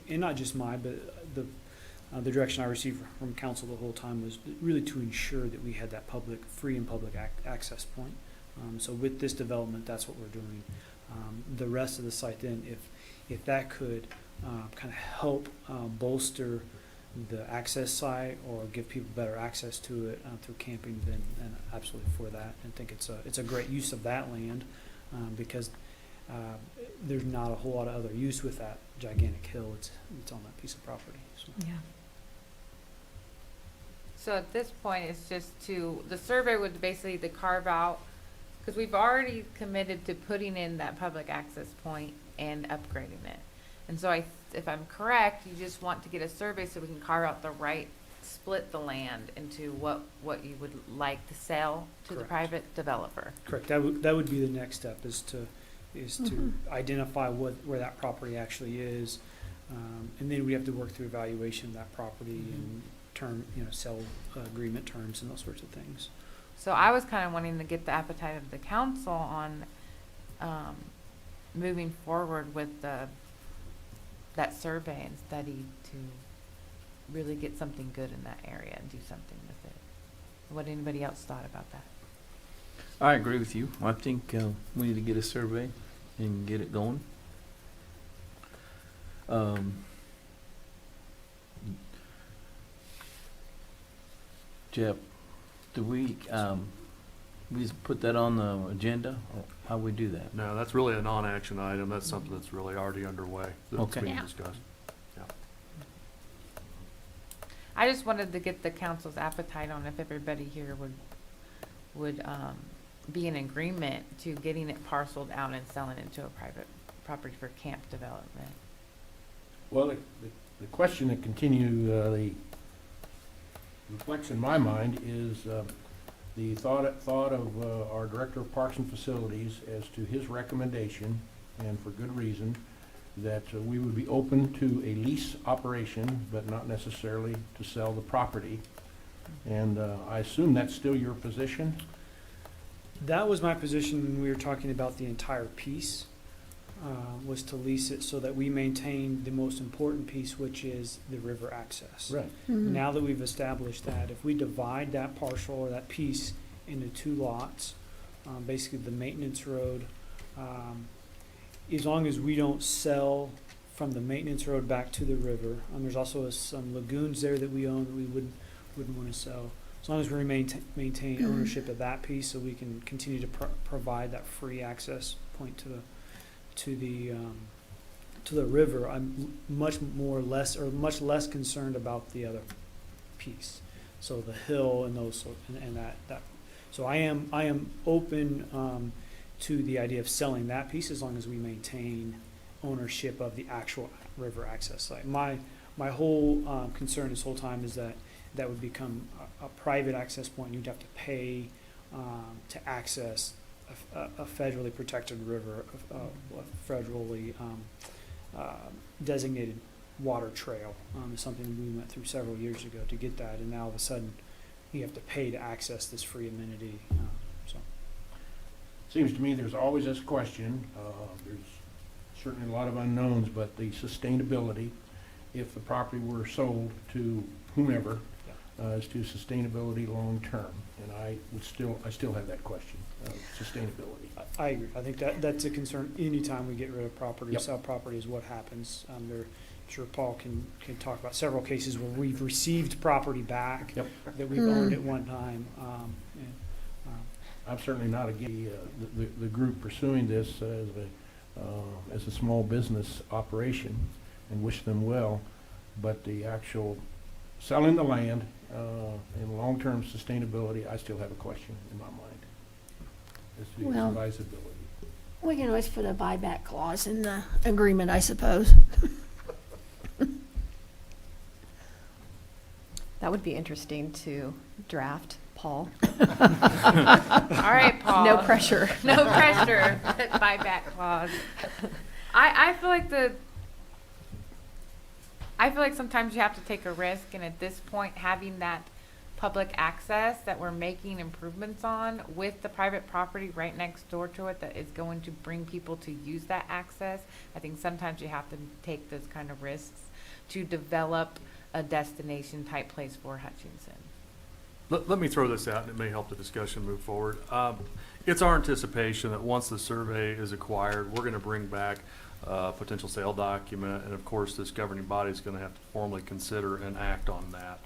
and not just but the direction I received from council the whole time was really to ensure that we had that free and public access point. So with this development, that's what we're doing. The rest of the site then, if that could kind of help bolster the access site or give people better access to it through camping, then absolutely for that. And think it's a great use of that land because there's not a whole lot of other use with that gigantic hill. It's on that piece of property. So. Yeah. So at this point, it's just the survey would basically to carve out, because we've already committed to putting in that public access point and upgrading it. And so if I'm correct, you just want to get a survey so we can carve out split the land into what you would like to sell to the private developer. Correct. That would be the next step, is to identify where that property actually is, and then we have to work through evaluation of that property and sell agreement terms and those sorts of things. So I was kind of wanting to get the appetite of the council on moving forward with that survey and study to really get something good in that area and do something with it. What anybody else thought about that? I agree with you. I think we need to get a survey and get it going. Jeff, do we just put that on the agenda, or how we do that? No, that's really a non-action item. That's something that's really already underway. That's being discussed. Yeah. I just wanted to get the council's appetite on if everybody here would be in agreement to getting it parceled out and selling it to a private property for camp development. Well, the question that the reflects in my mind is the thought of our Director of Parks and Facilities as to his recommendation, and for good reason, that we would be open to a lease operation, but not necessarily to sell the property. And I assume that's still your position? That was my position when we were talking about the entire piece, was to lease it so that we maintain the most important piece, which is the river access. Right. Now that we've established that, if we divide that parcel or that piece into 2 lots, basically the maintenance road, as long as we don't sell from the maintenance road back to the river, there's also some lagoons there that we own that we wouldn't want to sell. As long as we maintain ownership of that piece, so we can continue to provide that free access point to the river, I'm much less concerned about the other piece. So the hill and those and that. So I am open to the idea of selling that piece as long as we maintain ownership of the actual river access site. My whole concern this whole time is that would become a private access point. You'd have to pay to access a federally protected river, a federally designated water trail. Is something we went through several years ago to get that, and now all of a sudden you have to pay to access this free amenity. So Seems to me there's always this question. There's certainly a lot of unknowns, but the sustainability, if the property were sold to whomever, as to sustainability long term, and I still have that question, sustainability. I agree. I think that's a concern anytime we get rid of property, Yep. sell property, is what happens. I'm sure Paul can talk about several cases where we've received property back Yep. that we've owned at one time. I'm certainly not against the group pursuing this as a small business operation, and wish them well, but the actual selling the land and long-term sustainability, I still have a question in my mind as to its Well, advisability. We can always put a buyback clause in the agreement, I suppose. That would be interesting to draft, Paul. All right, Paul. No pressure. No pressure. Buyback clause. I feel like sometimes you have to take a risk, and at this point, having that public access that we're making improvements on with the private property right next door to it that is going to bring people to use that access, I think sometimes you have to take those kind of risks to develop a destination type place for Hutchinson. Let me throw this out, and it may help the discussion move forward. It's our anticipation that once the survey is acquired, we're going to bring back a potential sale document, and of course, this governing body is going to have to formally consider and act on that.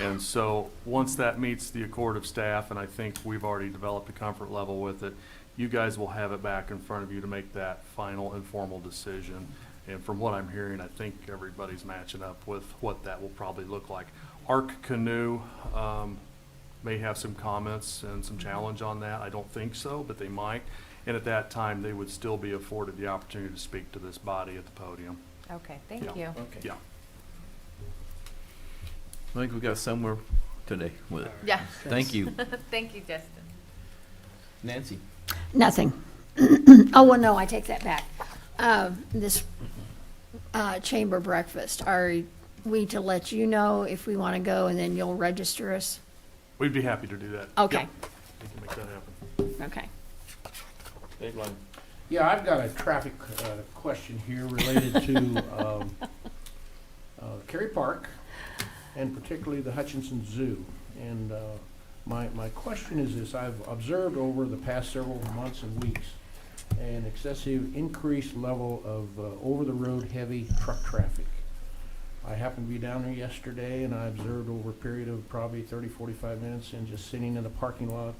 And so, once that meets the accord of staff, and I think we've already developed a comfort level with it, you guys will have it back in front of you to make that final informal decision. And from what I'm hearing, I think everybody's matching up with what that will probably look like. Arc Canoe may have some comments and some challenge on that. I don't think so, but they might. And at that time, they would still be afforded the opportunity to speak to this body at the podium. Okay, thank Yeah. you. Okay. Yeah. I think we got somewhere today with it. Yeah. Thank you. Thank you, Justin. Nancy? Nothing. Oh, well, no, I take that back. This chamber breakfast, are we to let you know if we want to go, and then you'll register us? We'd be happy to do that. Okay. Yep. We can make that happen. Okay. Dateline. Yeah, I've got a traffic question here related to Cary Park, and particularly the Hutchinson Zoo. And my question is this: I've observed over the past several months and weeks an excessive increased level of over-the-road heavy truck traffic. I happened to be down there yesterday, and I observed over a period of probably 30, 45 minutes, and just sitting in the parking lot,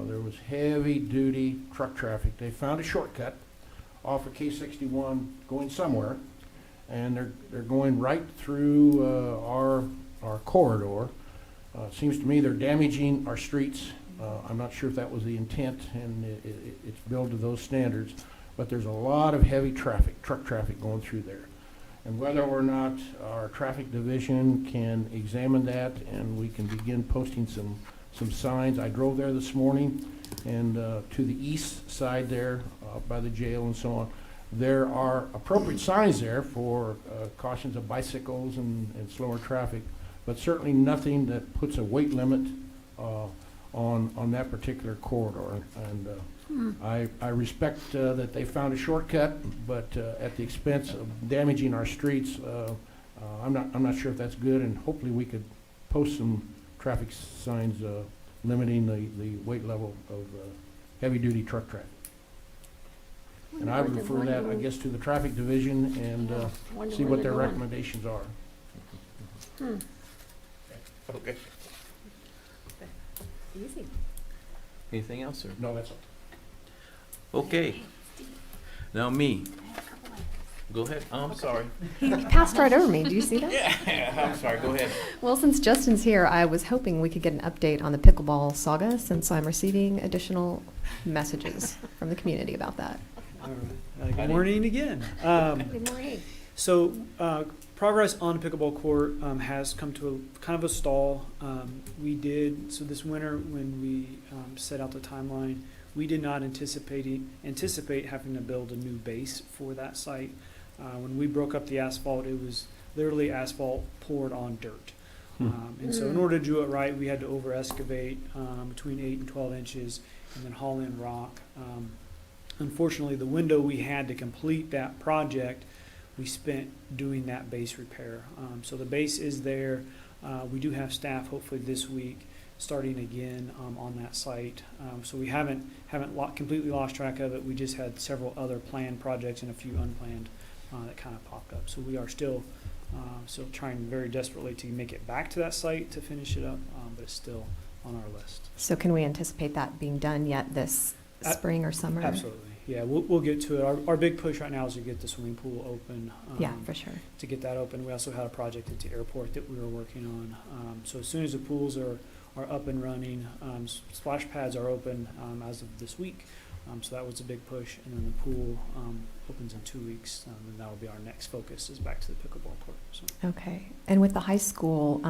there was heavy-duty truck traffic. They found a shortcut off of K61 going somewhere, and they're going right through our corridor. It seems to me they're damaging our streets. I'm not sure if that was the intent, and it's billed to those standards, but there's a lot of heavy traffic, truck traffic going through there. And whether or not our traffic division can examine that and we can begin posting some signs. I drove there this morning, and to the east side there by the jail and so on, There are appropriate signs there for cautions of bicycles and slower traffic, but certainly nothing that puts a weight limit on that particular corridor. And I respect that they found a shortcut, but at the expense of damaging our streets, I'm not sure if that's good. And hopefully we could post some traffic signs limiting the weight level of heavy-duty truck traffic. And I would refer that, I guess, to the traffic division and see what their recommendations are. Okay. Easy. Anything else, sir? No, that's all. Okay. Now me. Go ahead. Oh, I'm sorry. He passed right over me. Do you see that? Yeah, I'm sorry. Go ahead. Well, since Justin's here, I was hoping we could get an update on the pickleball saga, since I'm receiving additional messages from the community about that. All right. Good morning again. Good morning. So progress on the pickleball court has come to a kind of a stall. So this winter when we set out the timeline, we did not anticipate having to build a new base for that site. When we broke up the asphalt, it was literally asphalt poured on dirt. And so in order to do it right, we had to over excavate between 8 and 12 inches and then haul in rock. Unfortunately, the window we had to complete that project, we spent doing that base repair. So the base is there. We do have staff hopefully this week starting again on that site. So we haven't completely lost track of it. We just had several other planned projects and a few unplanned that kind of popped up. So we are still trying very desperately to make it back to that site to finish it up, but it's still on our list. So can we anticipate that being done yet this spring or summer? Absolutely. Yeah, we'll get to it. Our big push right now is to get the swimming pool open. Yeah, for sure. To get that open. We also had a project at the airport that we were working on. So as soon as the pools are up and running, splash pads are open as of this week. So that was a big push. And then the pool opens in 2 weeks. And that'll be our next focus is back to the pickleball court. So. Okay. And with the high school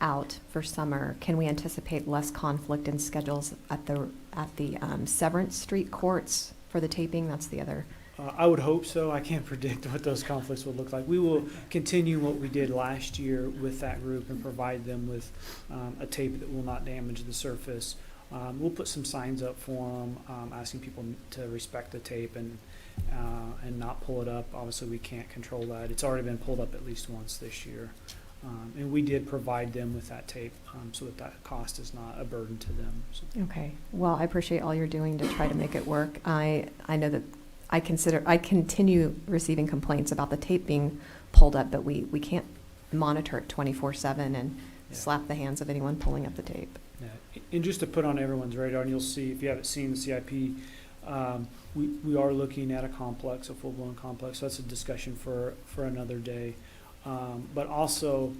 out for summer, can we anticipate less conflict in schedules at the Severance Street courts for the taping? That's the other. I would hope so. I can't predict what those conflicts will look like. We will continue what we did last year with that group and provide them with a tape that will not damage the surface. We'll put some signs up for them asking people to respect the tape and not pull it up. Obviously, we can't control that. It's already been pulled up at least once this year. And we did provide them with that tape so that cost is not a burden to them. So. Okay. Well, I appreciate all you're doing to try to make it work. I know that I continue receiving complaints about the tape being pulled up, but we can't monitor it 24/7 and slap the hands of anyone pulling up the tape. Yeah. And just to put on everyone's radar, and you'll see if you haven't seen the CIP, we are looking at a complex, a full-blown complex. So that's a discussion for another day. But also,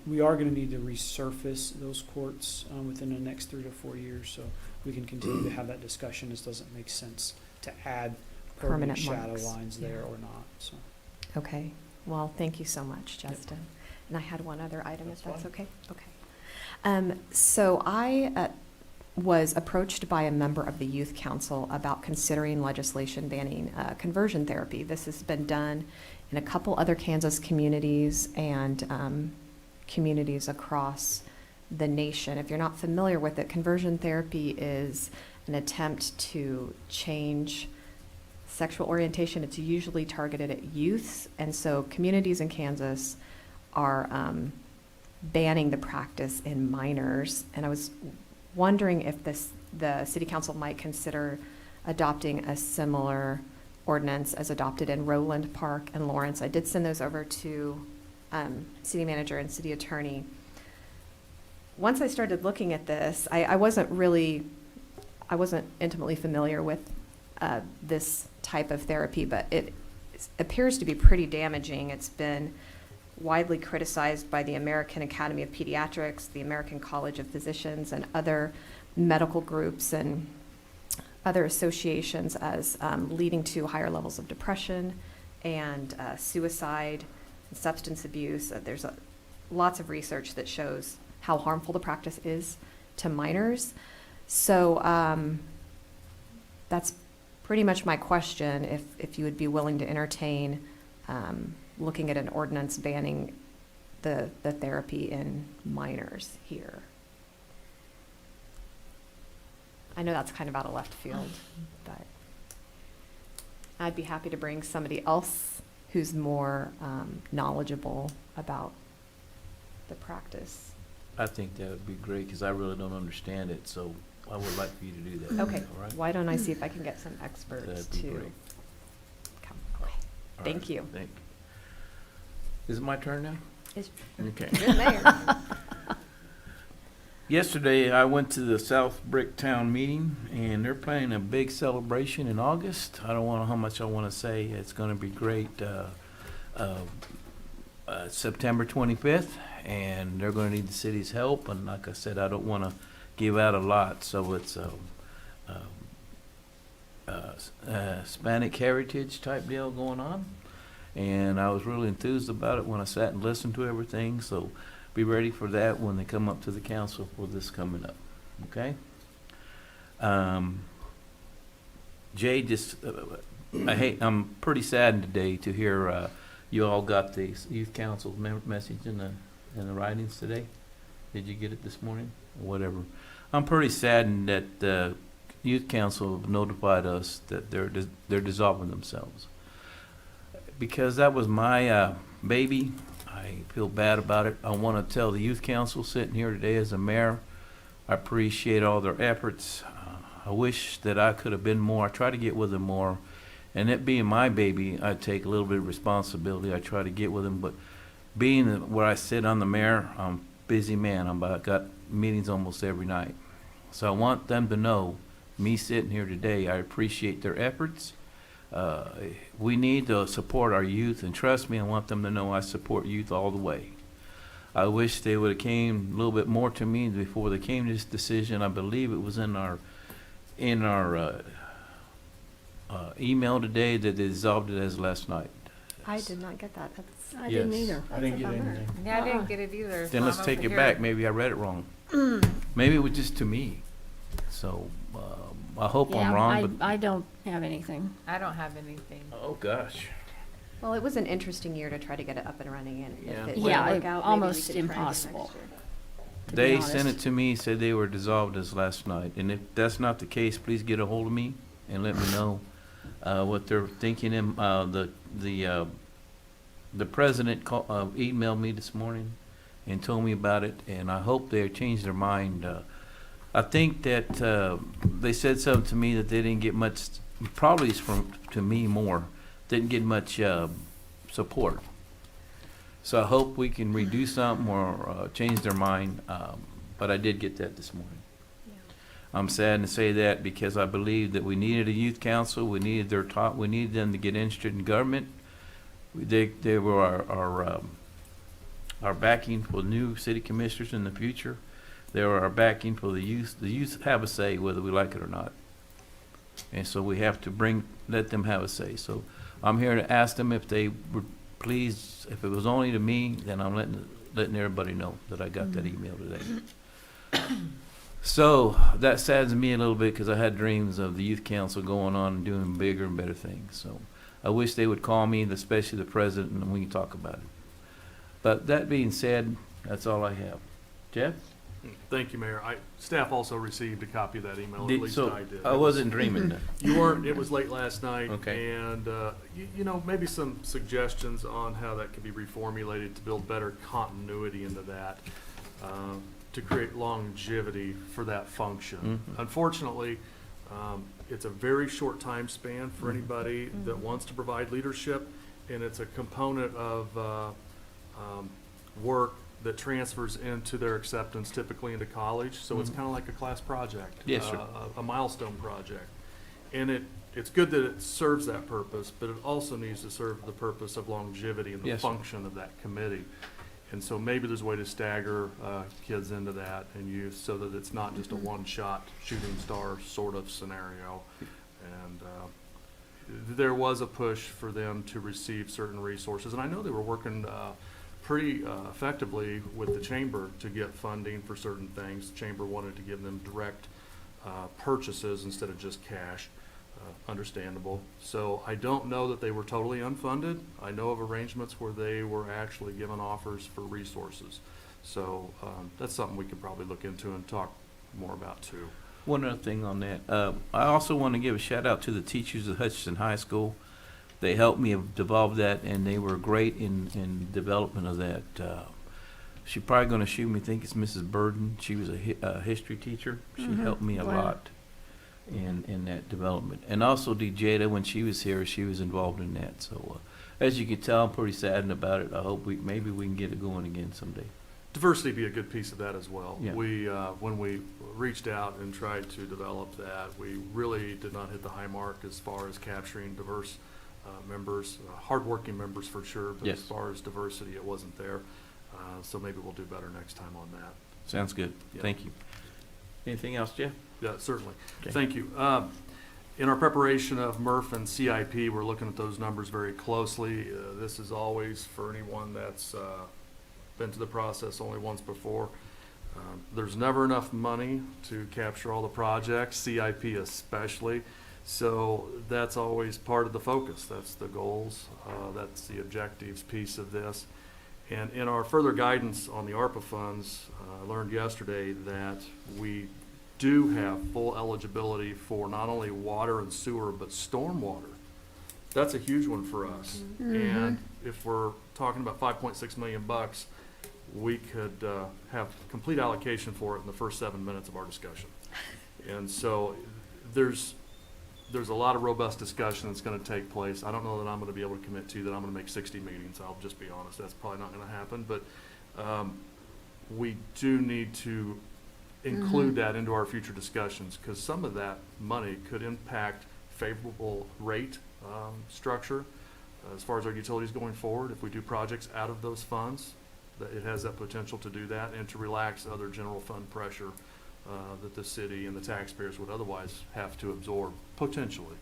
we are going to need to resurface those courts within the next 3 to 4 years, so we can continue to have that discussion. It doesn't make sense to add permanent shadow marks. lines there or not. So. Okay. Well, thank you so much, Justin. Yep. And I had one other item, if that's okay. Okay. So I was approached by a member of the Youth Council about considering legislation banning conversion therapy. This has been done in a couple other Kansas communities and communities across the nation. If you're not familiar with it, conversion therapy is an attempt to change sexual orientation. It's usually targeted at youths, and so communities in Kansas are banning the practice in minors. And I was wondering if the City Council might consider adopting a similar ordinance as adopted in Rowland Park and Lawrence. I did send those over to City Manager and City Attorney. Once I started looking at this, I wasn't intimately familiar with this type of therapy, but it appears to be pretty damaging. It's been widely criticized by the American Academy of Pediatrics, the American College of Physicians, and other medical groups and other associations as leading to higher levels of depression and suicide and substance abuse. There's lots of research that shows how harmful the practice is to minors. So that's pretty much my question, if you would be willing to entertain looking at an ordinance banning the therapy in minors here. I know that's kind of out of left field, but I'd be happy to bring somebody else who's more knowledgeable about the practice. I think that would be great, because I really don't understand it, so I would like for you to do that. Okay, All right? why don't I see if I can get some experts That'd be to great. come. Okay. All Thank right, you. Is it my turn now? It's Okay. You're mayor. Yesterday, I went to the South Bricktown meeting, and they're planning a big celebration in August. I don't know how much I want to say. It's going to be great. September 25th, and they're going to need the city's help. And like I said, I don't want to give out a lot, so it's Hispanic heritage type deal going on. And I was really enthused about it when I sat and listened to everything. So be ready for that when they come up to the council for this coming up. Okay? Jay, I'm pretty saddened today to hear you all got the youth council message in the writings today. Did you get it this morning or whatever? I'm pretty saddened that the youth council notified us that they're dissolving themselves, because that was my baby. I feel bad about it. I want to tell the youth council sitting here today as a mayor, I appreciate all their efforts. I wish that I could have been more. I try to get with them more. And it being my baby, I take a little bit of responsibility. I try to get with them. But being where I sit on the mayor, I'm a busy man. I've got meetings almost every night. So I want them to know, me sitting here today, I appreciate their efforts. We need to support our youth, and trust me, I want them to know I support youth all the way. I wish they would have came a little bit more to me before they came to this decision. I believe it was in our email today that they dissolved it as last night. I did not get that. I didn't Yes. either. I didn't get anything. Yeah, I didn't get it either. Then so let's I'm take over it here. back. Maybe I read it wrong. Maybe it was just to me. So I hope I'm wrong. But I don't have anything. I don't have anything. oh gosh. Well, it was an interesting year to try to get it up and running, and Yeah. if it Yeah, didn't work out, maybe we almost could try again impossible. next year. To be They sent honest. it to me, said they were dissolved as last night. And if that's not the case, please get a hold of me and let me know what they're thinking. The president emailed me this morning and told me about it, and I hope they changed their mind. I think that they said something to me that they didn't get much, probably it's to me more, didn't get much support. So I hope we can redo something or change their mind, but I did get that this morning. I'm sad to say that, because I believe that we needed a youth council, we needed we needed them to get interested in government. They were our backing for new city commissioners in the future. They were our backing for the youth. The youth have a say whether we like it or not. And so we have to let them have a say. So I'm here to ask them if they would please, if it was only to me, then I'm letting everybody know that I got that email today. So that saddens me a little bit, because I had dreams of the youth council going on and doing bigger and better things. So I wish they would call me, especially the president, and we can talk about it. But that being said, that's all I have. Jeff? Thank you, Mayor. Staff also received a copy of that email, at least So I did. I wasn't dreaming then. You weren't. It was late last night. Okay. And, maybe some suggestions on how that could be reformulated to build better continuity into that, to create longevity for that function. Mhm. Unfortunately, it's a very short time span for anybody that wants to provide leadership, and it's a component of work that transfers into their acceptance, typically into college. So it's kind of like a class project. Yes, sir. A milestone project. And it's good that it serves that purpose, but it also needs to serve the purpose of longevity and the Yes, sir. function of that committee. And so maybe there's a way to stagger kids into that and youth, so that it's not just a one-shot shooting star sort of scenario. And there was a push for them to receive certain resources. And I know they were working pretty effectively with the chamber to get funding for certain things. The chamber wanted to give them direct purchases instead of just cash. understandable. So I don't know that they were totally unfunded. I know of arrangements where they were actually given offers for resources. So that's something we could probably look into and talk more about too. One other thing on that, I also want to give a shout out to the teachers at Hutchinson High School. They helped me develop that, and they were great in development of that. She's probably going to shoot me. I think it's Mrs. Burden. She was a history teacher. She helped me a lot in that development. And also DeJada, when she was here, she was involved in that. So as you can tell, I'm pretty saddened about it. I hope maybe we can get it going again someday. Diversity be a good piece of that as well. Yeah. We, when we reached out and tried to develop that, we really did not hit the high mark as far as capturing diverse members, hardworking members for sure, but Yes. as far as diversity, it wasn't there. So maybe we'll do better next time on that. Sounds good. Yeah. Thank you. Anything else, Jeff? Yeah, certainly. Okay. Thank you. In our preparation of MRF and CIP, we're looking at those numbers very closely. This is always for anyone that's been to the process only once before. There's never enough money to capture all the projects, CIP especially. So that's always part of the focus. That's the goals. That's the objectives piece of this. And in our further guidance on the ARPA funds, I learned yesterday that we do have full eligibility for not only water and sewer, but stormwater. That's a huge one for us. And if we're talking about 5.6 million bucks, we could have complete allocation for it in the first 7 minutes of our discussion. And so there's a lot of robust discussion that's going to take place. I don't know that I'm going to be able to commit to that I'm going to make 60 meetings. I'll just be honest. That's probably not going to happen. But we do need to include that into our future discussions, because some of that money could impact favorable rate structure as far as our utilities going forward. If we do projects out of those funds, that it has that potential to do that and to relax other general fund pressure that the city and the taxpayers would otherwise have to absorb, potentially.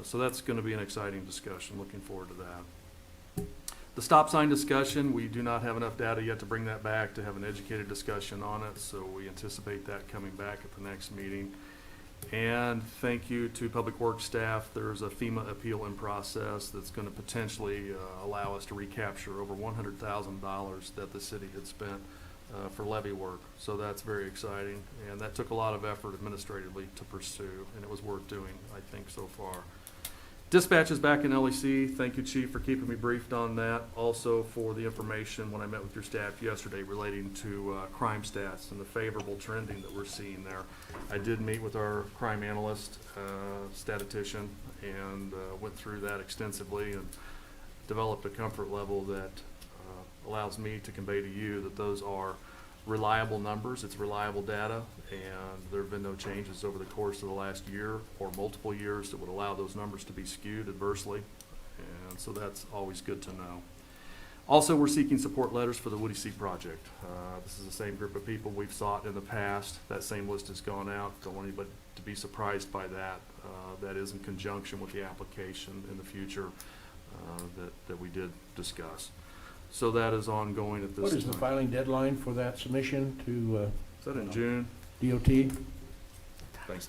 So that's going to be an exciting discussion. Looking forward to that. The stop sign discussion, we do not have enough data yet to bring that back to have an educated discussion on it, so we anticipate that coming back at the next meeting. And thank you to Public Works staff. There's a FEMA appeal in process that's going to potentially allow us to recapture over $100,000 that the city had spent for levee work. So that's very exciting, and that took a lot of effort administratively to pursue, and it was worth doing, I think, so far. Dispatch is back in LEC. Thank you, Chief, for keeping me briefed on that. Also for the information when I met with your staff yesterday relating to crime stats and the favorable trending that we're seeing there. I did meet with our crime analyst, statistician, and went through that extensively and developed a comfort level that allows me to convey to you that those are reliable numbers, it's reliable data, and there have been no changes over the course of the last year or multiple years that would allow those numbers to be skewed adversely, and so that's always good to know. Also, we're seeking support letters for the Woody Seat project. This is the same group of people we've sought in the past. That same list has gone out. Don't want anybody to be surprised by that. That is in conjunction with the application in the future that we did discuss. So that is ongoing at this time. What is the filing deadline for that submission to Is that in June? DOT? Thanks.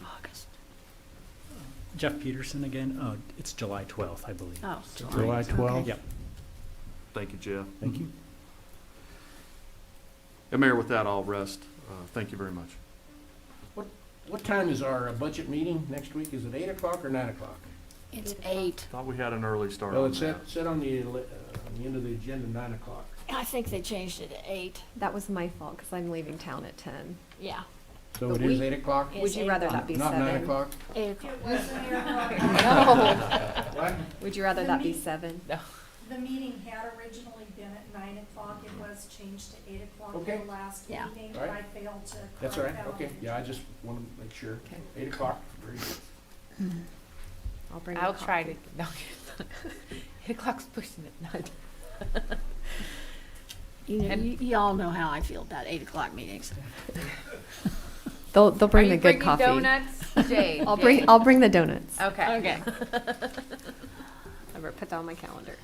Jeff Peterson again. It's July 12th, I believe. Oh, July 12th? Yep. Thank you, Jeff. Thank you. And Mayor, with that, I'll rest. Thank you very much. What time is our budget meeting next week? Is it 8 o'clock or 9 o'clock? It's 8. Thought we had an early start Well, on it's that. set on the end of the agenda, 9 o'clock. I think they changed it to 8. That was my fault, because I'm leaving town at 10. Yeah. So But it is we- 8 o'clock? It's Would you 8 rather o'clock. that be Not 7? 9 o'clock? 8 o'clock. It wasn't your No. What? Would you rather The that be meet- 7? The meeting had originally been at 9 o'clock. It was changed to 8 o'clock Okay. the last Yeah. meeting, All but right. I failed to correct That's all right, that on okay. the Yeah, I agenda. just want to make sure. Okay. 8 o'clock, very good. I'll bring I'll a try copy. to, no, 8 o'clock's pushing it, not. You know, And- you all know how I feel about 8 o'clock meetings. They'll bring Are the you good bringing coffee. donuts? Jade. I'll bring the donuts. Okay. Okay. I better put that on my calendar.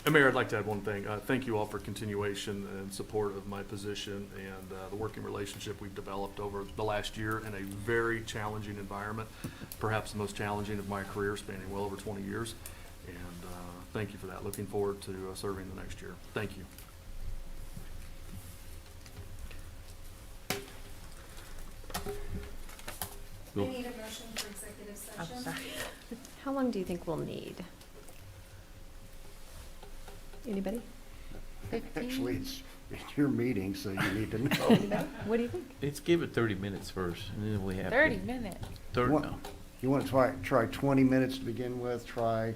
And Mayor, I'd like to add one thing. Thank you all for continuation and support of my position and the working relationship we've developed over the last year in a very challenging environment, perhaps the most challenging of my career, spanning well over 20 years. And thank you for that. Looking forward to serving the next year. Thank you. We need a motion for executive session. How long do you think we'll need? Anybody? Actually, it's your meeting, so you need to know. Anybody? What do you think? Let's give it 30 minutes first, and then we have. 30 minutes. You want to try 20 minutes to begin with, try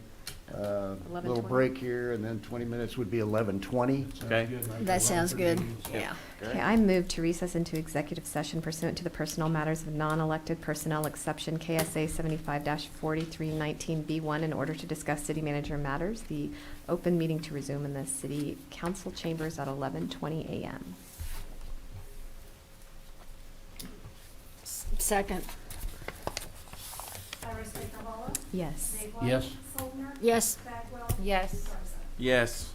a little 11:20? break here, and then 20 minutes would be 11:20. Okay. That sounds good. Yeah. Okay, I move to recess into executive session pursuant to the personnel matters of non-elected personnel exception KSA 75-4319B1 in order to discuss city manager matters. The open meeting to resume in the city council chambers at 11:20 a.m. Second. Iris Baker-Hall. Yes. Dave White. Yes. Soldner. Yes. Bagwell. Yes. Garza. Yes.